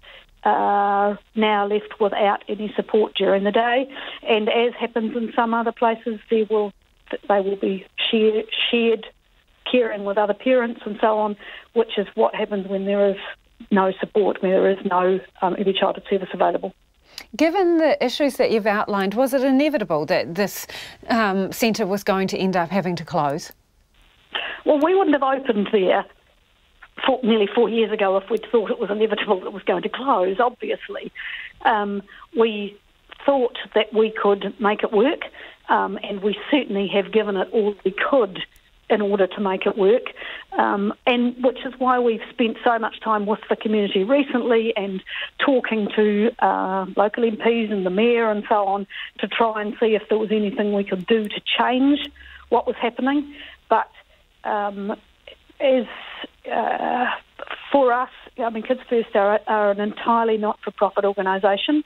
are now left without any support during the day, and as happens in some other places, they will be shared caring with other parents and so on, which is what happens when there is no support, when there is no early childhood service available. Given the issues that you've outlined, was it inevitable that this centre was going to end up having to close? Well, we wouldn't have opened there nearly 4 years ago if we'd thought it was inevitable that it was going to close, obviously. We thought that we could make it work, and we certainly have given it all we could in order to make it work, and which is why we've spent so much time with the community recently and talking to local MPs and the Mayor and so on to try and see if there was anything we could do to change what was happening. But for us, Kids First are an entirely not-for-profit organisation.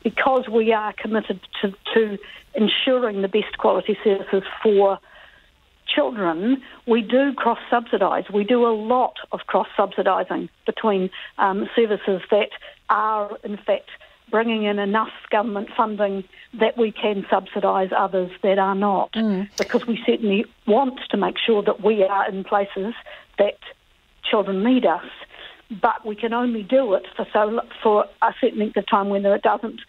Because we are committed to ensuring the best quality services for children, we do cross-subsidise. We do a lot of cross-subsidising between services that are, in fact, bringing in enough government funding that we can subsidise others that are not. Because we certainly want to make sure that we are in places that children need us, but we can only do it for a certain length of time when it doesn't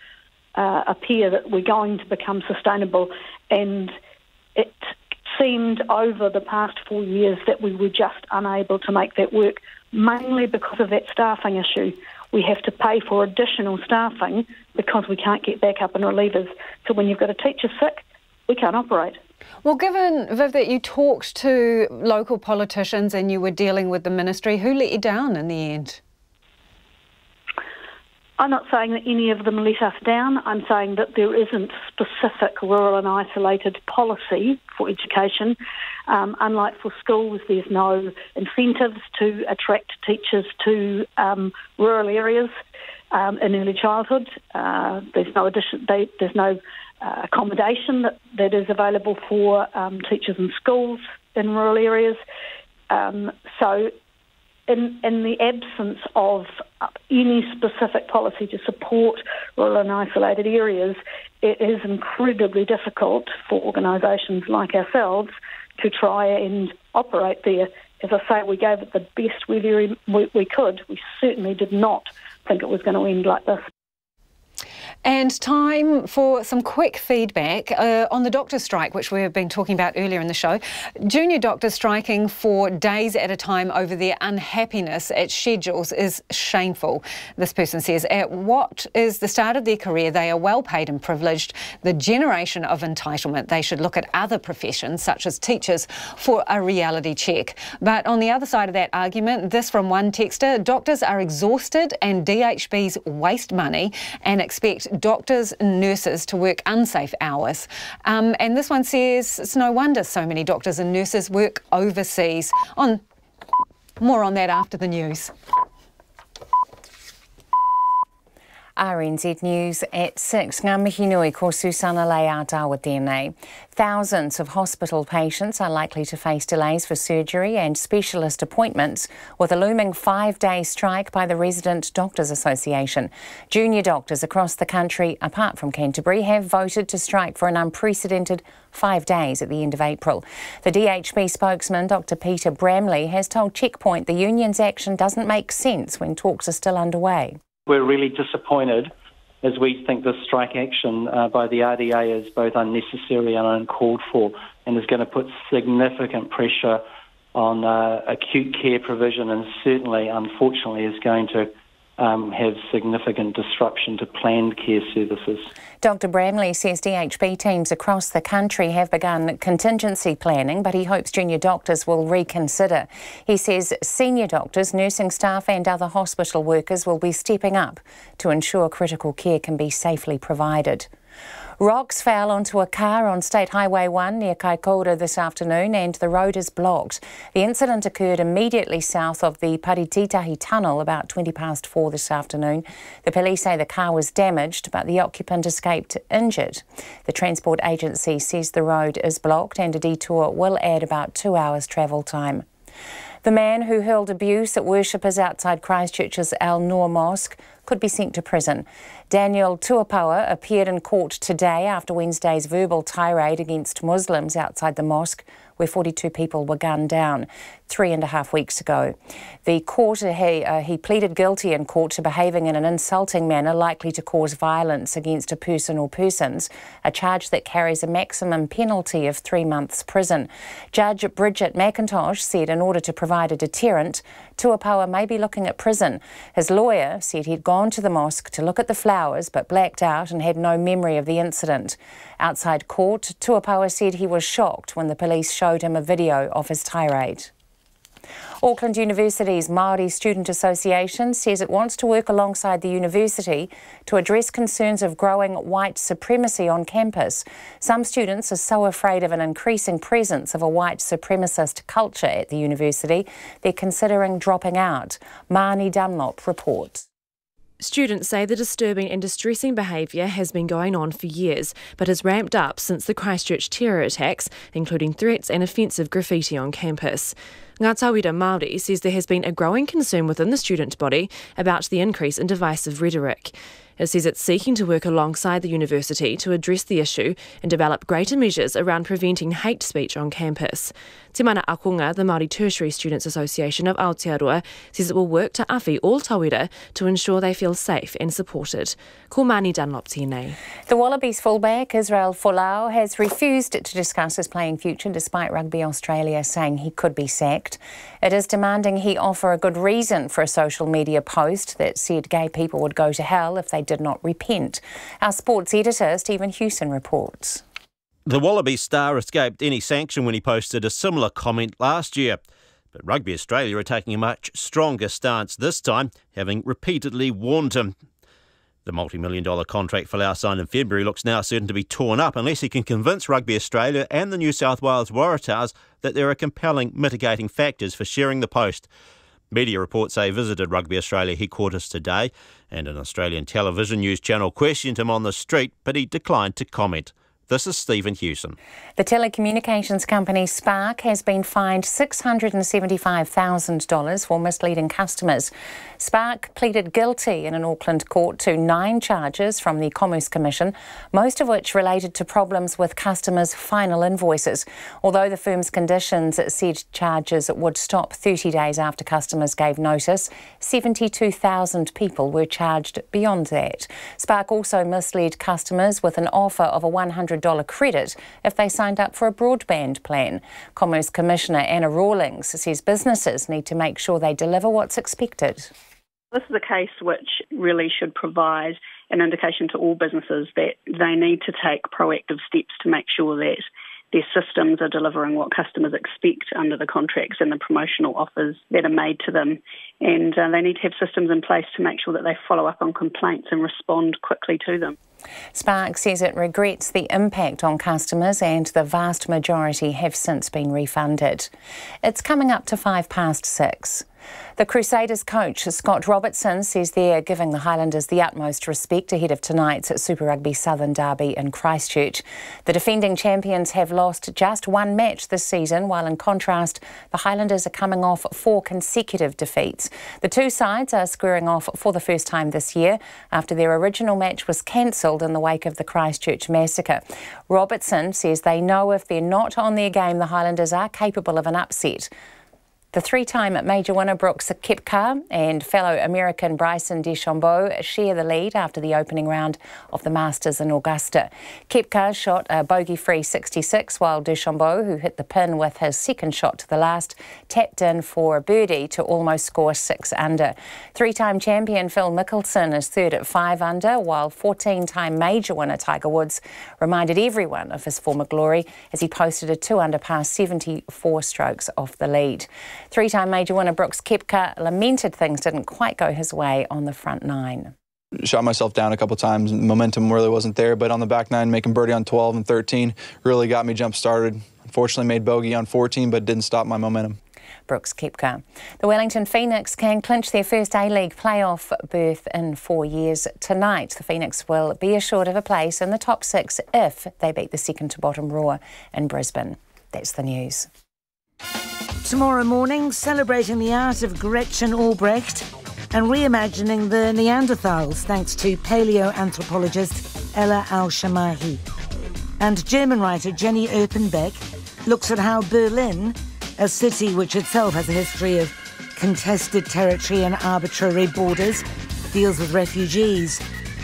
appear that we're going to become sustainable. And it seemed over the past 4 years that we were just unable to make that work, mainly because of that staffing issue. We have to pay for additional staffing because we can't get backup and relievers. So when you've got a teacher sick, we can't operate. Well, given, Viv, that you talked to local politicians and you were dealing with the ministry, who let you down in the end? I'm not saying that any of them let us down. I'm saying that there isn't specific rural and isolated policy for education. Unlike for schools, there's no incentives to attract teachers to rural areas in early childhood. There's no accommodation that is available for teachers in schools in rural areas. So in the absence of any specific policy to support rural and isolated areas, it is incredibly difficult for organisations like ourselves to try and operate there. As I say, we gave it the best we could. We certainly did not think it was going to end like this. And time for some quick feedback on the doctor strike, which we have been talking about earlier in the show. Junior doctors striking for days at a time over their unhappiness at schedules is shameful, this person says. At what is the start of their career, they are well paid and privileged. The generation of entitlement, they should look at other professions, such as teachers, for a reality check. But on the other side of that argument, this from one texter: doctors are exhausted and DHBs waste money and expect doctors and nurses to work unsafe hours. And this one says it's no wonder so many doctors and nurses work overseas. More on that after the news. RNZ News at 6. Ngā mihi nui ko Susana Leao-Tawa tēnei. Thousands of hospital patients are likely to face delays for surgery and specialist appointments with a looming 5-day strike by the Resident Doctors Association. Junior doctors across the country, apart from Canterbury, have voted to strike for an unprecedented 5 days at the end of April. The DHB spokesman, Dr Peter Bramley, has told Checkpoint the union's action doesn't make sense when talks are still underway. We're really disappointed as we think this strike action by the RDA is both unnecessary and uncalled for and is going to put significant pressure on acute care provision and certainly, unfortunately, is going to have significant disruption to planned care services. Dr Bramley says DHB teams across the country have begun contingency planning, but he hopes junior doctors will reconsider. He says senior doctors, nursing staff and other hospital workers will be stepping up to ensure critical care can be safely provided. Rocks fell onto a car on State Highway 1 near Kaikoura this afternoon and the road is blocked. The incident occurred immediately south of the Parititahi tunnel about 4:20 this afternoon. The police say the car was damaged but the occupant escaped injured. The transport agency says the road is blocked and a detour will add about 2 hours travel time. The man who hurled abuse at worshippers outside Christchurch's Al Noor Mosque could be sent to prison. Daniel Tuapaua appeared in court today after Wednesday's verbal tirade against Muslims outside the mosque, where 42 people were gunned down 3.5 weeks ago. The court, he pleaded guilty in court to behaving in an insulting manner likely to cause violence against a person or persons, a charge that carries a maximum penalty of 3 months prison. Judge Bridget McIntosh said in order to provide a deterrent, Tuapaua may be looking at prison. His lawyer said he'd gone to the mosque to look at the flowers but blacked out and had no memory of the incident. Outside court, Tuapaua said he was shocked when the police showed him a video of his tirade. Auckland University's Māori Student Association says it wants to work alongside the university to address concerns of growing white supremacy on campus. Some students are so afraid of an increasing presence of a white supremacist culture at the university, they're considering dropping out. Marnie Dunlop reports. Students say the disturbing and distressing behaviour has been going on for years, but has ramped up since the Christchurch terror attacks, including threats and offensive graffiti on campus. Ngā Tauira Māori says there has been a growing concern within the student body about the increase in divisive rhetoric. It says it's seeking to work alongside the university to address the issue and develop greater measures around preventing hate speech on campus. Te Mana Akonga, the Māori Tertiary Students Association of Aotearoa, says it will work to awhi all tauira to ensure they feel safe and supported. Ko Māni Dunlop tēnei. The Wallabies fullback Israel Folau has refused to discuss his playing future despite Rugby Australia saying he could be sacked. It is demanding he offer a good reason for a social media post that said gay people would go to hell if they did not repent. Our sports editor Stephen Hewson reports. The Wallaby star escaped any sanction when he posted a similar comment last year. But Rugby Australia are taking a much stronger stance this time, having repeatedly warned him. The multi-million-dollar contract for Lau signed in February looks now certain to be torn up unless he can convince Rugby Australia and the New South Wales Waratahs that there are compelling mitigating factors for sharing the post. Media reports say he visited Rugby Australia headquarters today, and an Australian television news channel questioned him on the street, but he declined to comment. This is Stephen Hewson. The telecommunications company Spark has been fined $675,000 for misleading customers. Spark pleaded guilty in an Auckland court to 9 charges from the Commerce Commission, most of which related to problems with customers' final invoices. Although the firm's conditions said charges would stop 30 days after customers gave notice, 72,000 people were charged beyond that. Spark also misled customers with an offer of a $100 credit if they signed up for a broadband plan. Commerce Commissioner Anna Rawlings says businesses need to make sure they deliver what's expected. This is a case which really should provide an indication to all businesses that they need to take proactive steps to make sure that their systems are delivering what customers expect under the contracts and the promotional offers that are made to them. And they need to have systems in place to make sure that they follow up on complaints and respond quickly to them. Spark says it regrets the impact on customers and the vast majority have since been refunded. It's coming up to 6:05. The Crusaders coach Scott Robertson says they're giving the Highlanders the utmost respect ahead of tonight's Super Rugby Southern Derby in Christchurch. The defending champions have lost just one match this season, while in contrast the Highlanders are coming off 4 consecutive defeats. The two sides are squaring off for the first time this year after their original match was cancelled in the wake of the Christchurch massacre. Robertson says they know if they're not on their game, the Highlanders are capable of an upset. The 3-time major winner Brooks Koepka and fellow American Bryson DeChambeau share the lead after the opening round of the Masters in Augusta. Koepka shot a bogey-free 66, while DeChambeau, who hit the pin with his second shot to the last, tapped in for a birdie to almost score 6 under. 3-time champion Phil Mickelson is third at 5 under, while 14-time major winner Tiger Woods reminded everyone of his former glory as he posted a 2 under par 74 strokes off the lead. 3-time major winner Brooks Koepka lamented things didn't quite go his way on the front 9. Shot myself down a couple times. Momentum really wasn't there, but on the back 9, making birdie on 12 and 13 really got me jump started. Unfortunately made bogey on 14, but didn't stop my momentum. Brooks Koepka. The Wellington Phoenix can clinch their first A-League playoff berth in 4 years tonight. The Phoenix will be assured of a place in the top 6 if they beat the second-to-bottom Roar in Brisbane. That's the news. Tomorrow morning, celebrating the art of Gretchen Albrecht and reimagining the Neanderthals thanks to paleoanthropologist Ella Al-Shamahi. And German writer Jenny Erpenbeck looks at how Berlin, a city which itself has a history of contested territory and arbitrary borders, deals with refugees.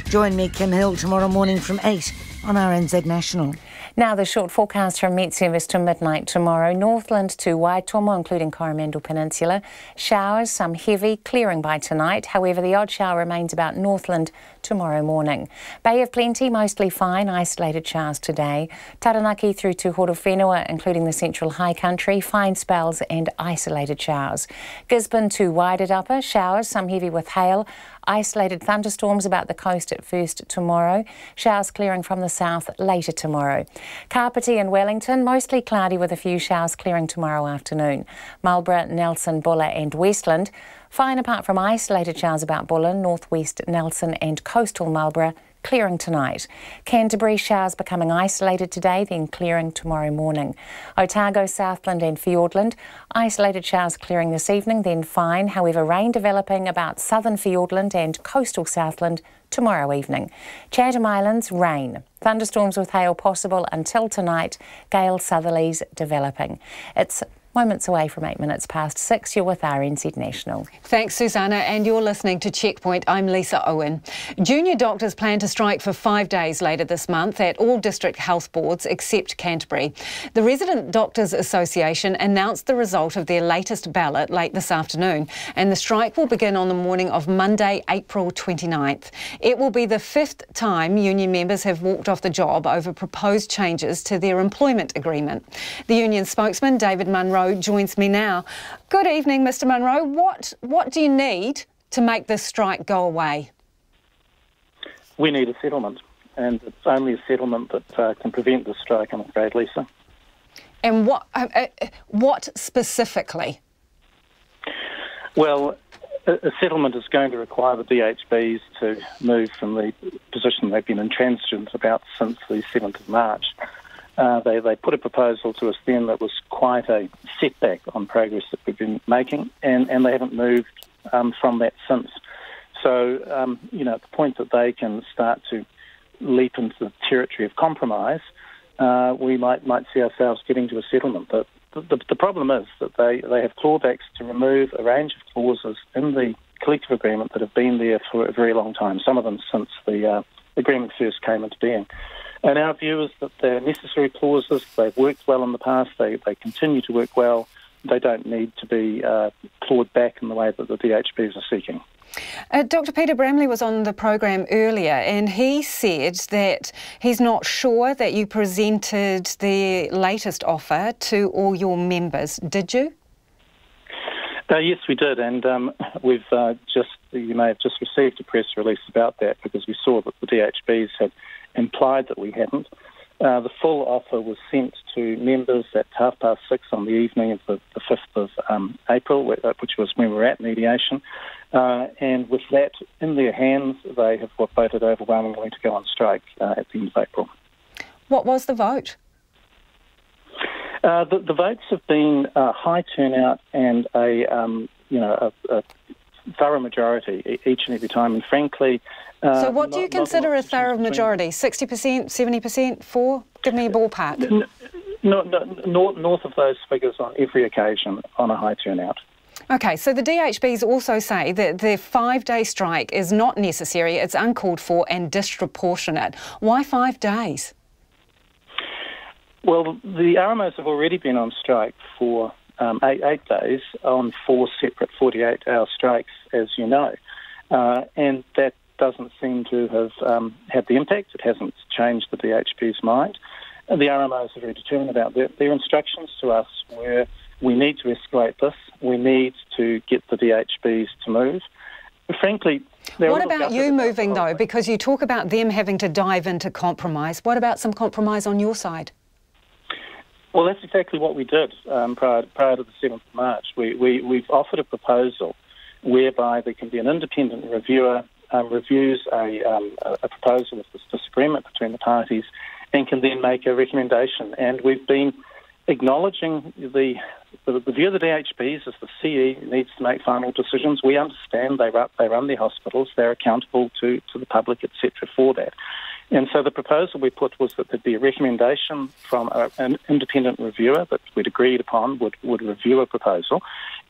Join me, Kim Hill, tomorrow morning from 8 on RNZ National. Now the short forecast from Met Service to midnight tomorrow. Northland to Waitomo, including Coromandel Peninsula. Showers, some heavy, clearing by tonight. However, the odd shower remains about Northland tomorrow morning. Bay of Plenty, mostly fine, isolated showers today. Taranaki through to Horowhenua, including the central high country, fine spells and isolated showers. Gisborne to Wairarapa, showers, some heavy with hail. Isolated thunderstorms about the coast at first tomorrow. Showers clearing from the south later tomorrow. Kapiti and Wellington, mostly cloudy with a few showers clearing tomorrow afternoon. Marlborough, Nelson, Buller and Westland. Fine apart from isolated showers about Buller, northwest Nelson and coastal Marlborough. Clearing tonight. Canterbury, showers becoming isolated today, then clearing tomorrow morning. Otago, Southland and Fiordland, isolated showers clearing this evening, then fine. However, rain developing about southern Fiordland and coastal Southland tomorrow evening. Chatham Islands, rain. Thunderstorms with hail possible until tonight. Gale southerlies developing. It's moments away from 8 minutes past 6. You're with RNZ National. Thanks, Susanna, and you're listening to Checkpoint. I'm Lisa Owen. Junior doctors plan to strike for 5 days later this month at all district health boards except Canterbury. The Resident Doctors Association announced the result of their latest ballot late this afternoon, and the strike will begin on the morning of Monday, April 29th. It will be the 5th time union members have walked off the job over proposed changes to their employment agreement. The union spokesman, David Munro, joins me now. Good evening, Mr. Munro. What do you need to make this strike go away? We need a settlement, and it's only a settlement that can prevent the strike, I'm afraid, Lisa. And what specifically? Well, a settlement is going to require the DHBs to move from the position they've been intransigent about since the 7th of March. They put a proposal to us then that was quite a setback on progress that we've been making, and they haven't moved from that since. So, at the point that they can start to leap into the territory of compromise, we might see ourselves getting to a settlement. The problem is that they have clawbacks to remove a range of clauses in the collective agreement that have been there for a very long time, some of them since the agreement first came into being. And our view is that they're necessary clauses. They've worked well in the past. They continue to work well. They don't need to be clawed back in the way that the DHBs are seeking. Dr. Peter Bramley was on the program earlier, and he said that he's not sure that you presented the latest offer to all your members. Did you? Yes, we did, and you may have just received a press release about that because we saw that the DHBs had implied that we hadn't. The full offer was sent to members at 6:30 on the evening of the 5th of April, which was when we were at mediation. And with that in their hands, they have voted overwhelmingly to go on strike at the end of April. What was the vote? The votes have been high turnout and a thorough majority each and every time. And frankly, so what do you consider a thorough majority? 60%, 70%, for? Give me a ballpark. North of those figures on every occasion on a high turnout. OK, so the DHBs also say that the 5-day strike is not necessary, it's uncalled for and disproportionate. Why 5 days? Well, the RMOs have already been on strike for 8 days on 4 separate 48-hour strikes, as you know. And that doesn't seem to have had the impact. It hasn't changed the DHB's mind. And the RMOs are very determined about that. Their instructions to us were, we need to escalate this. We need to get the DHBs to move. Frankly, what about you moving, though? Because you talk about them having to dive into compromise. What about some compromise on your side? Well, that's exactly what we did prior to the 7th of March. We've offered a proposal whereby there can be an independent reviewer reviews a proposal of this disagreement between the parties and can then make a recommendation. And we've been acknowledging the view of the DHBs is the CE needs to make final decisions. We understand they run their hospitals, they're accountable to the public, etc. for that. And so the proposal we put was that there'd be a recommendation from an independent reviewer that we'd agreed upon would review a proposal,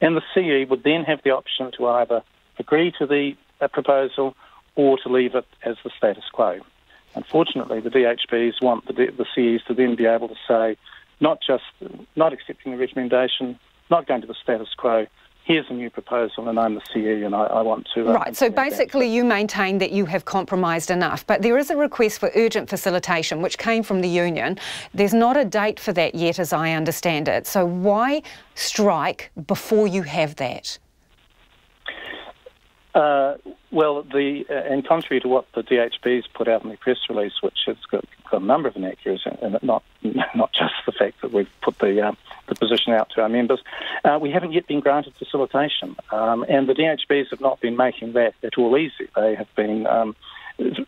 and the CE would then have the option to either agree to the proposal or to leave it as the status quo. Unfortunately, the DHBs want the CEs to then be able to say, not accepting the recommendation, not going to the status quo, here's a new proposal and I'm the CE and I want to... Right, so basically you maintain that you have compromised enough, but there is a request for urgent facilitation which came from the union. There's not a date for that yet as I understand it. So why strike before you have that? And contrary to what the DHBs put out in the press release, which has got a number of inaccuracies in it, not just the fact that we've put the position out to our members, we haven't yet been granted facilitation. And the DHBs have not been making that at all easy. They have been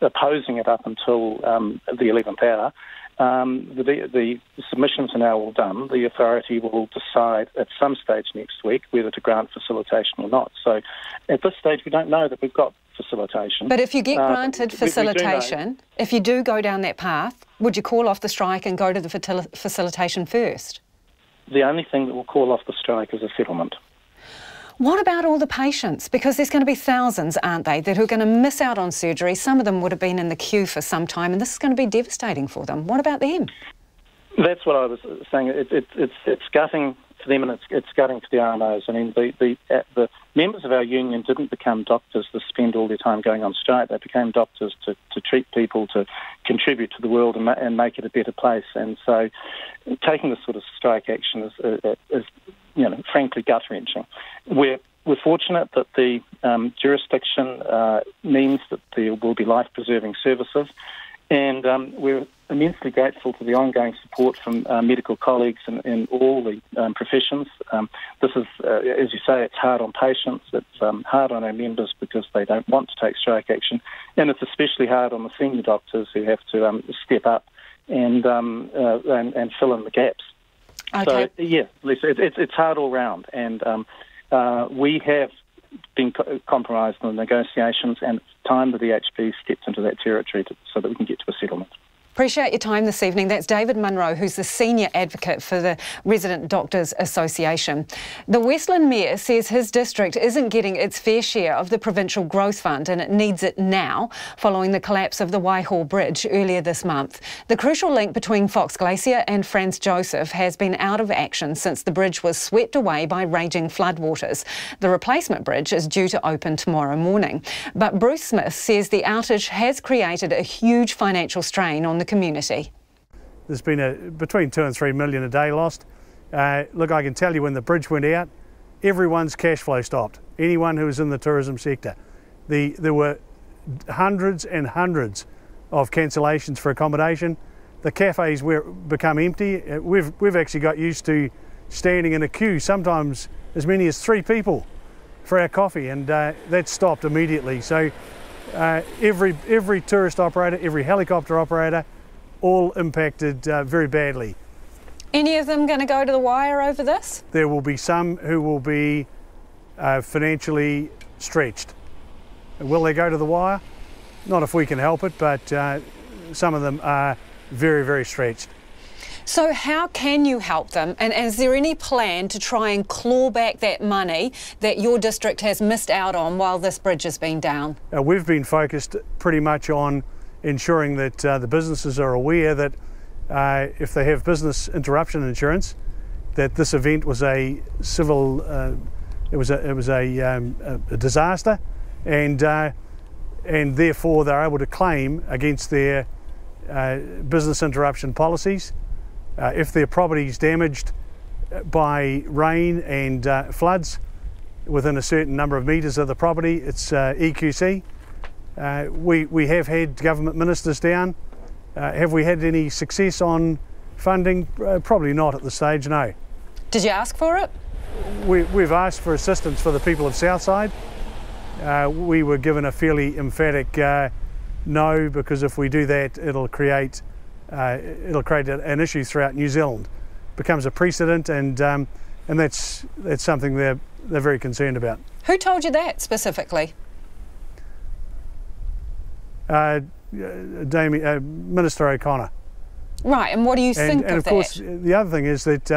opposing it up until the 11th hour. The submissions are now all done. The authority will decide at some stage next week whether to grant facilitation or not. So at this stage, we don't know that we've got facilitation. But if you get granted facilitation, if you do go down that path, would you call off the strike and go to the facilitation first? The only thing that will call off the strike is a settlement. What about all the patients? Because there's going to be thousands, aren't they, that are going to miss out on surgery. Some of them would have been in the queue for some time, and this is going to be devastating for them. What about them? That's what I was saying. It's gutting for them, and it's gutting for the RMOs. I mean, the members of our union didn't become doctors to spend all their time going on strike. They became doctors to treat people, to contribute to the world and make it a better place. And so taking this sort of strike action is frankly gut-wrenching. We're we're fortunate that the jurisdiction means that there will be life-preserving services, and we're immensely grateful to the ongoing support from medical colleagues in all the professions. This is, as you say, it's hard on patients, it's hard on our members because they don't want to take strike action, and it's especially hard on the senior doctors who have to step up and fill in the gaps. Okay. So, yeah, Lisa, it's hard all round, and we have been compromised in the negotiations, and it's time that the DHB steps into that territory so that we can get to a settlement. Appreciate your time this evening. That's David Munro, who's the Senior Advocate for the Resident Doctors Association. The Westland Mayor says his district isn't getting its fair share of the Provincial Growth Fund, and it needs it now, following the collapse of the Waihao Bridge earlier this month. The crucial link between Fox Glacier and Franz Josef has been out of action since the bridge was swept away by raging floodwaters. The replacement bridge is due to open tomorrow morning. But Bruce Smith says the outage has created a huge financial strain on the community. There's been between 2 and 3 million a day lost. Look, I can tell you when the bridge went out, everyone's cash flow stopped. Anyone who was in the tourism sector. There were hundreds and hundreds of cancellations for accommodation. The cafes become empty. We've actually got used to standing in a queue, sometimes as many as 3 people for our coffee, and that stopped immediately. So every tourist operator, every helicopter operator, all impacted very badly. Any of them going to go to the wire over this? There will be some who will be financially stretched. Will they go to the wire? Not if we can help it, but some of them are very, very stretched. So how can you help them? And is there any plan to try and claw back that money that your district has missed out on while this bridge has been down? We've been focused pretty much on ensuring that the businesses are aware that if they have business interruption insurance, that this event was a civil, it was a disaster, and therefore they're able to claim against their business interruption policies. If their property is damaged by rain and floods within a certain number of metres of the property, it's EQC. We have had government ministers down. Have we had any success on funding? Probably not at this stage, no. Did you ask for it? We've asked for assistance for the people of Southside. We were given a fairly emphatic no, because if we do that, it'll create an issue throughout New Zealand. Becomes a precedent, and that's something they're very concerned about. Who told you that specifically? Minister O'Connor. Right, and what do you think of that? And of course, the other thing is that,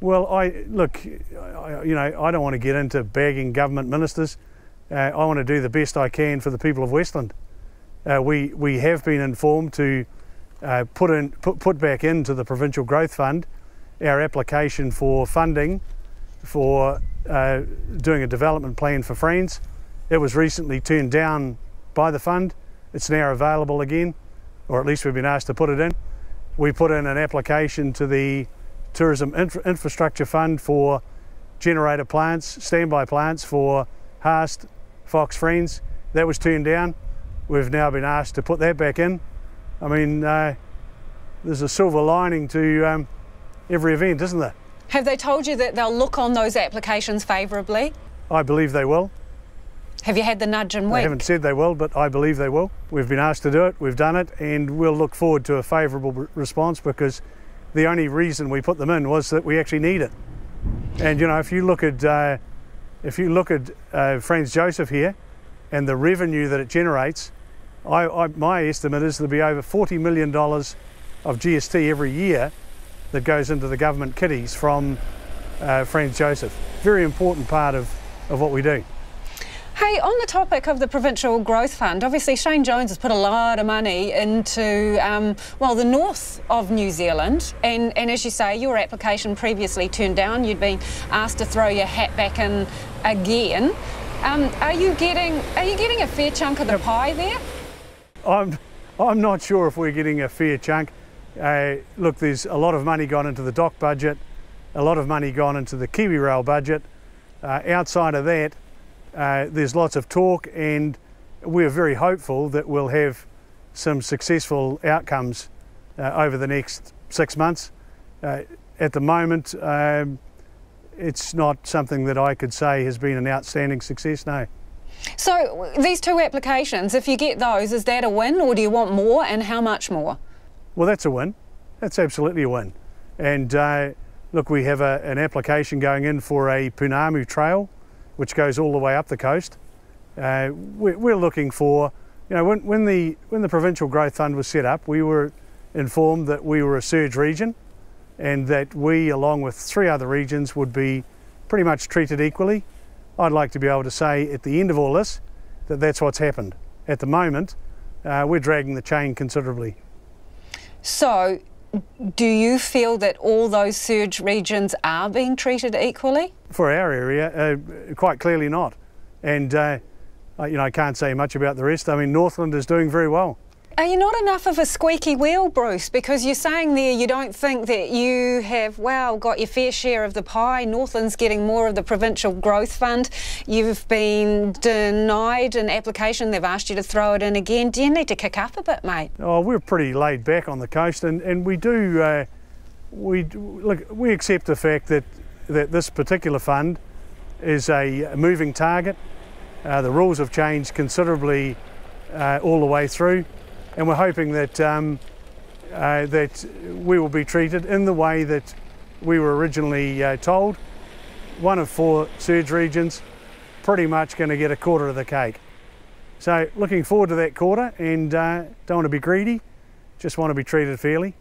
well, I don't want to get into bagging government ministers. I want to do the best I can for the people of Westland. We have been informed to put back into the Provincial Growth Fund our application for funding for doing a development plan for Friends. It was recently turned down by the fund. It's now available again, or at least we've been asked to put it in. We put in an application to the Tourism Infrastructure Fund for generator plants, standby plants for Haast, Fox Friends. That was turned down. We've now been asked to put that back in. I mean, there's a silver lining to every event, isn't there? Have they told you that they'll look on those applications favourably? I believe they will. Have you had the nudge and wink? They haven't said they will, but I believe they will. We've been asked to do it, we've done it, and we'll look forward to a favourable response, because the only reason we put them in was that we actually need it. And you know, if you look at Franz Josef here and the revenue that it generates, my estimate is there'll be over $40 million of GST every year that goes into the government kitties from Franz Josef. Very important part of what we do. Hey, on the topic of the Provincial Growth Fund, obviously Shane Jones has put a lot of money into, the north of New Zealand, and as you say, your application previously turned down. You'd been asked to throw your hat back in again. Are you getting a fair chunk of the pie there? I'm not sure if we're getting a fair chunk. Look, there's a lot of money gone into the dock budget. a lot of money gone into the KiwiRail budget. Outside of that, there's lots of talk, and we're very hopeful that we'll have some successful outcomes over the next 6 months. At the moment, it's not something that I could say has been an outstanding success, no. So these 2 applications, if you get those, is that a win, or do you want more, and how much more? Well, that's a win. That's absolutely a win. And look, we have an application going in for a Pounamu trail, which goes all the way up the coast. We're looking for, you know, when the Provincial Growth Fund was set up, we were informed that we were a surge region, and that we, along with 3 other regions, would be pretty much treated equally. I'd like to be able to say at the end of all this that that's what's happened. At the moment, we're dragging the chain considerably. So, do you feel that all those surge regions are being treated equally? For our area, quite clearly not. And, you know, I can't say much about the rest. I mean, Northland is doing very well. Are you not enough of a squeaky wheel, Bruce? Because you're saying there you don't think that you have, well, got your fair share of the pie. Northland's getting more of the Provincial Growth Fund. You've been denied an application. They've asked you to throw it in again. Do you need to kick up a bit, mate? Oh, we're pretty laid back on the coast, and we do, we accept the fact that this particular fund is a moving target. The rules have changed considerably all the way through. And we're hoping that that we will be treated in the way that we were originally told. 1 of 4 surge regions, pretty much going to get a quarter of the cake. So looking forward to that quarter, and don't want to be greedy, just want to be treated fairly.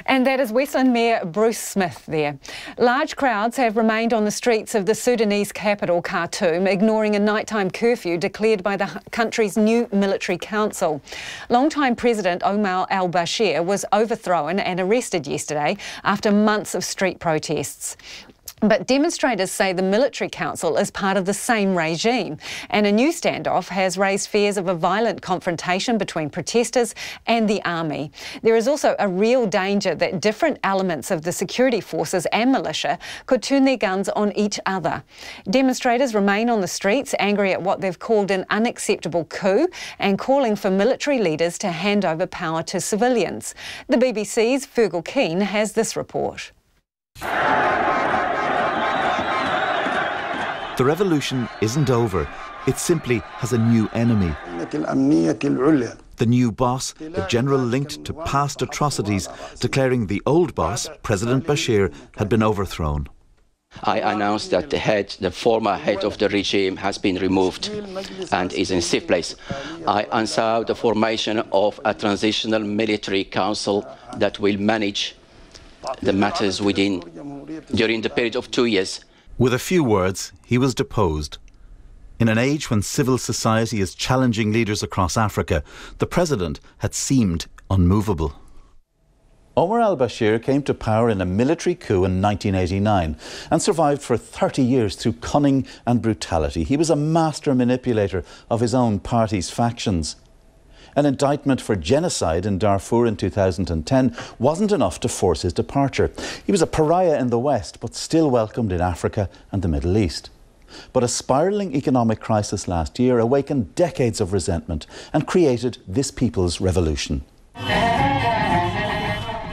And that is Westland Mayor Bruce Smith there. Large crowds have remained on the streets of the Sudanese capital, Khartoum, ignoring a nighttime curfew declared by the country's new military council. Longtime President Omar al-Bashir was overthrown and arrested yesterday after months of street protests. But demonstrators say the military council is part of the same regime, and a new standoff has raised fears of a violent confrontation between protesters and the army. There is also a real danger that different elements of the security forces and militia could turn their guns on each other. Demonstrators remain on the streets, angry at what they've called an unacceptable coup and calling for military leaders to hand over power to civilians. The BBC's Fergal Keane has this report. The revolution isn't over, it simply has a new enemy. The new boss, a general linked to past atrocities, declaring the old boss, President Bashir, had been overthrown. I announced that the former head of the regime has been removed and is in a safe place. I announced the formation of a transitional military council that will manage the matters during the period of 2 years. With a few words, he was deposed. In an age when civil society is challenging leaders across Africa, the president had seemed unmovable. Omar al-Bashir came to power in a military coup in 1989 and survived for 30 years through cunning and brutality. He was a master manipulator of his own party's factions. An indictment for genocide in Darfur in 2010 wasn't enough to force his departure. He was a pariah in the West, but still welcomed in Africa and the Middle East. But a spiralling economic crisis last year awakened decades of resentment and created this people's revolution.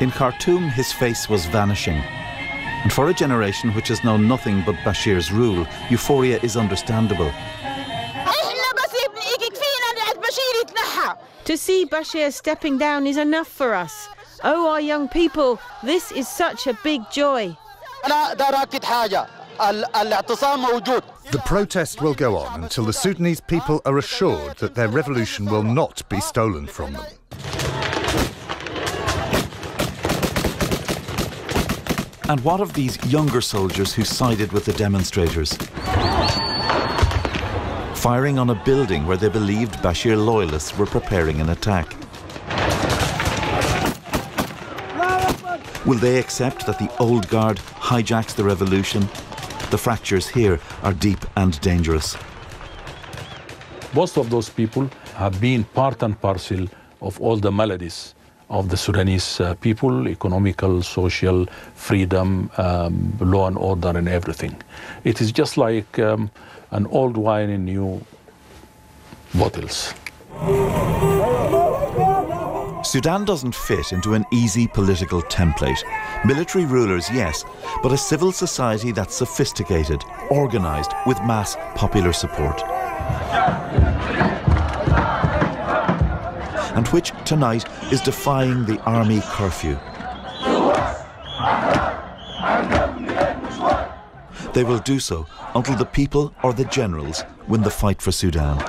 In Khartoum, his face was vanishing. And for a generation which has known nothing but Bashir's rule, euphoria is understandable. To see Bashir stepping down is enough for us. Oh, our young people, this is such a big joy. The protest will go on until the Sudanese people are assured that their revolution will not be stolen from them. And what of these younger soldiers who sided with the demonstrators? Firing on a building where they believed Bashir loyalists were preparing an attack. Will they accept that the old guard hijacks the revolution? The fractures here are deep and dangerous. Most of those people have been part and parcel of all the maladies of the Sudanese people, economical, social, freedom, law and order and everything. It is just like an old wine in new bottles. Sudan doesn't fit into an easy political template. Military rulers, yes, but a civil society that's sophisticated, organised, with mass popular support. And which tonight is defying the army curfew. They will do so until the people or the generals win the fight for Sudan.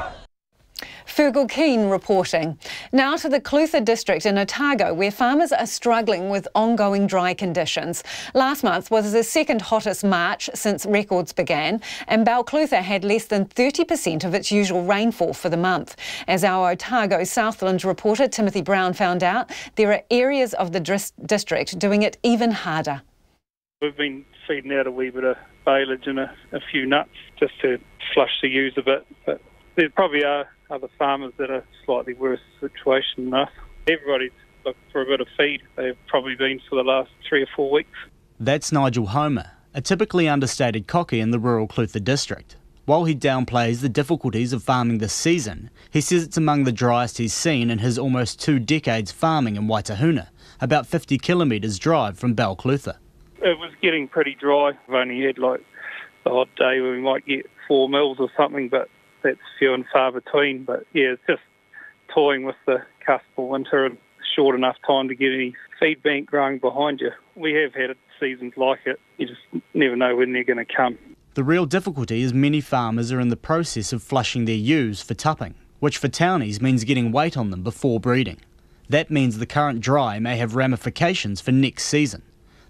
Fergal Keane reporting. Now to the Clutha district in Otago, where farmers are struggling with ongoing dry conditions. Last month was the second hottest March since records began, and Balclutha had less than 30% of its usual rainfall for the month. As our Otago Southland reporter Timothy Brown found out, there are areas of the district doing it even harder. We've been feeding out a wee bit of baleage and a few nuts just to flush the ewes a bit, but there probably are other farmers that are slightly worse situation than us. Everybody's looking for a bit of feed. They've probably been for the last 3 or 4 weeks. That's Nigel Homer, a typically understated cocky in the rural Clutha district. While he downplays the difficulties of farming this season, he says it's among the driest he's seen in his almost 2 decades farming in Waitahuna, about 50 kilometres drive from Balclutha. It was getting pretty dry. We've only had like the odd day where we might get 4 mils or something, but that's few and far between. But yeah, it's just toying with the cusp of winter and short enough time to get any feed bank growing behind you. We have had seasons like it. You just never know when they're going to come. The real difficulty is many farmers are in the process of flushing their ewes for tupping, which for townies means getting weight on them before breeding. That means the current dry may have ramifications for next season.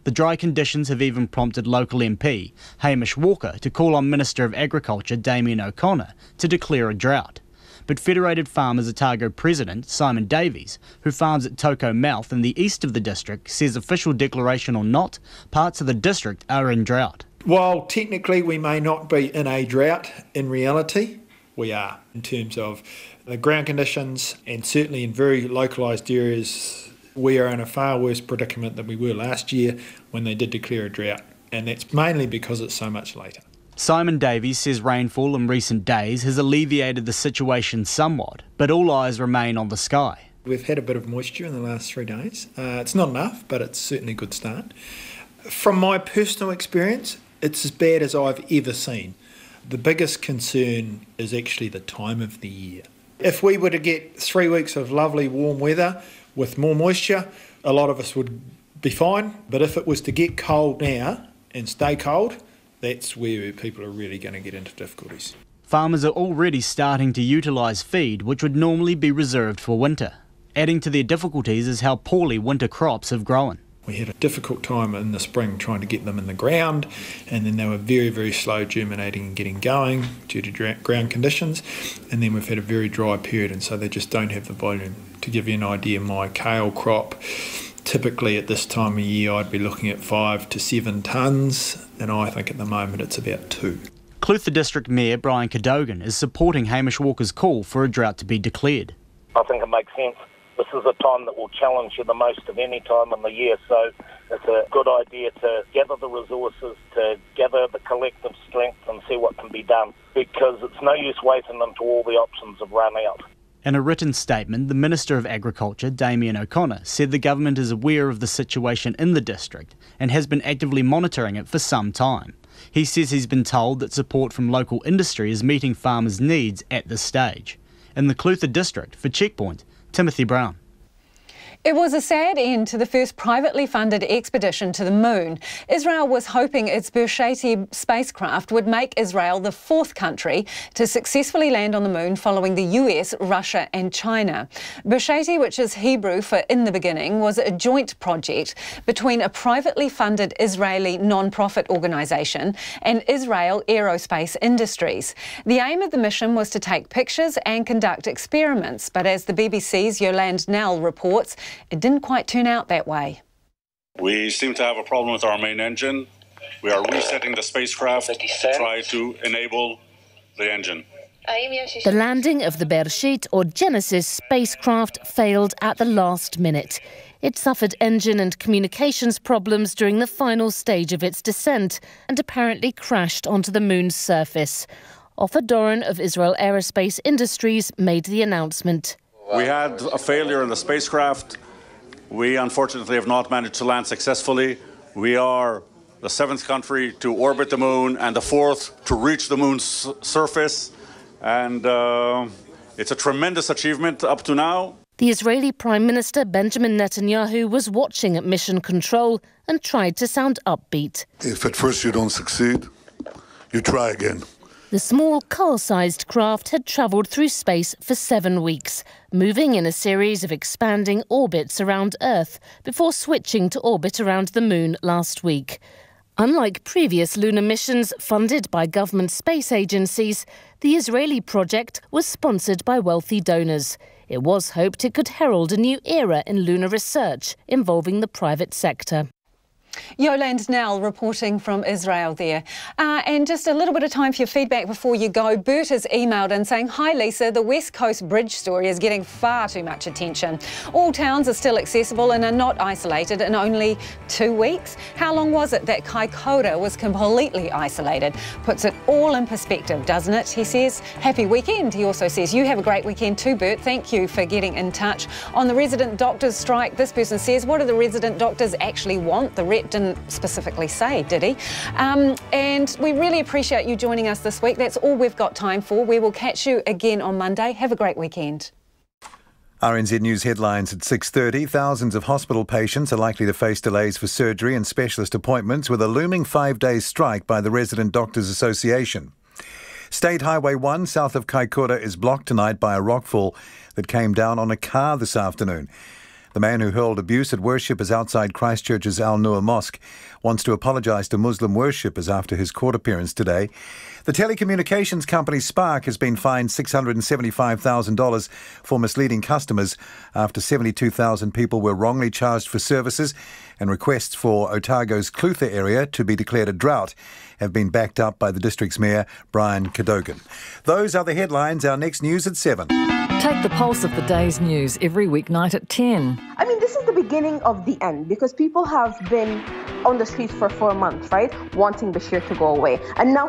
The dry conditions have even prompted local MP Hamish Walker to call on Minister of Agriculture Damien O'Connor to declare a drought. But Federated Farmers Otago President Simon Davies, who farms at Toko Mouth in the east of the district, says official declaration or not, parts of the district are in drought. While technically we may not be in a drought, in reality we are, in terms of the ground conditions, and certainly in very localised areas we are in a far worse predicament than we were last year when they did declare a drought, and that's mainly because it's so much later. Simon Davies says rainfall in recent days has alleviated the situation somewhat, but all eyes remain on the sky. We've had a bit of moisture in the last 3 days. It's not enough, but it's certainly a good start. From my personal experience, it's as bad as I've ever seen. The biggest concern is actually the time of the year. If we were to get 3 weeks of lovely warm weather with more moisture, a lot of us would be fine. But if it was to get cold now and stay cold, that's where people are really going to get into difficulties. Farmers are already starting to utilise feed which would normally be reserved for winter. Adding to their difficulties is how poorly winter crops have grown. We had a difficult time in the spring trying to get them in the ground, and then they were very, very slow germinating and getting going due to ground conditions. And then we've had a very dry period, and so they just don't have the volume. To give you an idea, my kale crop, typically at this time of year I'd be looking at 5 to 7 tonnes, and I think at the moment it's about 2. Clutha District Mayor Brian Cadogan is supporting Hamish Walker's call for a drought to be declared. I think it makes sense. This is a time that will challenge you the most of any time in the year, so it's a good idea to gather the resources, to gather the collective strength and see what can be done, because it's no use waiting until all the options have run out. In a written statement, the Minister of Agriculture, Damien O'Connor, said the government is aware of the situation in the district and has been actively monitoring it for some time. He says he's been told that support from local industry is meeting farmers' needs at this stage. In the Clutha district, for Checkpoint, Timothy Brown. It was a sad end to the first privately funded expedition to the moon. Israel was hoping its Beresheity spacecraft would make Israel the 4th country to successfully land on the moon following the US, Russia and China. Beresheity, which is Hebrew for in the beginning, was a joint project between a privately funded Israeli non-profit organisation and Israel Aerospace Industries. The aim of the mission was to take pictures and conduct experiments, but as the BBC's Yolande Nell reports, it didn't quite turn out that way. We seem to have a problem with our main engine. We are resetting the spacecraft to try to enable the engine. The landing of the Bereshit, or Genesis, spacecraft failed at the last minute. It suffered engine and communications problems during the final stage of its descent and apparently crashed onto the moon's surface. Ofer Doron of Israel Aerospace Industries made the announcement. We had a failure in the spacecraft. We unfortunately have not managed to land successfully. We are the 7th country to orbit the moon and the 4th to reach the moon's surface. And it's a tremendous achievement up to now. The Israeli Prime Minister Benjamin Netanyahu was watching at mission control and tried to sound upbeat. If at first you don't succeed, you try again. The small car-sized craft had travelled through space for 7 weeks, moving in a series of expanding orbits around Earth before switching to orbit around the moon last week. Unlike previous lunar missions funded by government space agencies, the Israeli project was sponsored by wealthy donors. It was hoped it could herald a new era in lunar research involving the private sector. Yolande Nell reporting from Israel there. And just a little bit of time for your feedback before you go. Bert has emailed in saying, "Hi Lisa, the West Coast Bridge story is getting far too much attention. All towns are still accessible and are not isolated in only 2 weeks. How long was it that Kaikoura was completely isolated? Puts it all in perspective, doesn't it?" He says, "Happy weekend." He also says, "You have a great weekend too, Bert. Thank you for getting in touch." On the resident doctors' strike, this person says, "What do the resident doctors actually want?" The rep didn't specifically say, did he? And we really appreciate you joining us this week. That's all we've got time for. We will catch you again on Monday. Have a great weekend. RNZ News headlines at 6:30. Thousands of hospital patients are likely to face delays for surgery and specialist appointments with a looming 5-day strike by the Resident Doctors Association. State Highway 1 south of Kaikoura is blocked tonight by a rockfall that came down on a car this afternoon. The man who hurled abuse at worshippers outside Christchurch's Al Noor Mosque wants to apologise to Muslim worshippers after his court appearance today. The telecommunications company Spark has been fined $675,000 for misleading customers after 72,000 people were wrongly charged for services, and requests for Otago's Clutha area to be declared a drought have been backed up by the district's mayor, Brian Cadogan. Those are the headlines. Our next news at 7. Take the pulse of the day's news every weeknight at 10. I mean, this is the beginning of the end because people have been on the streets for 4 months, right? Wanting Bashir to go away. And now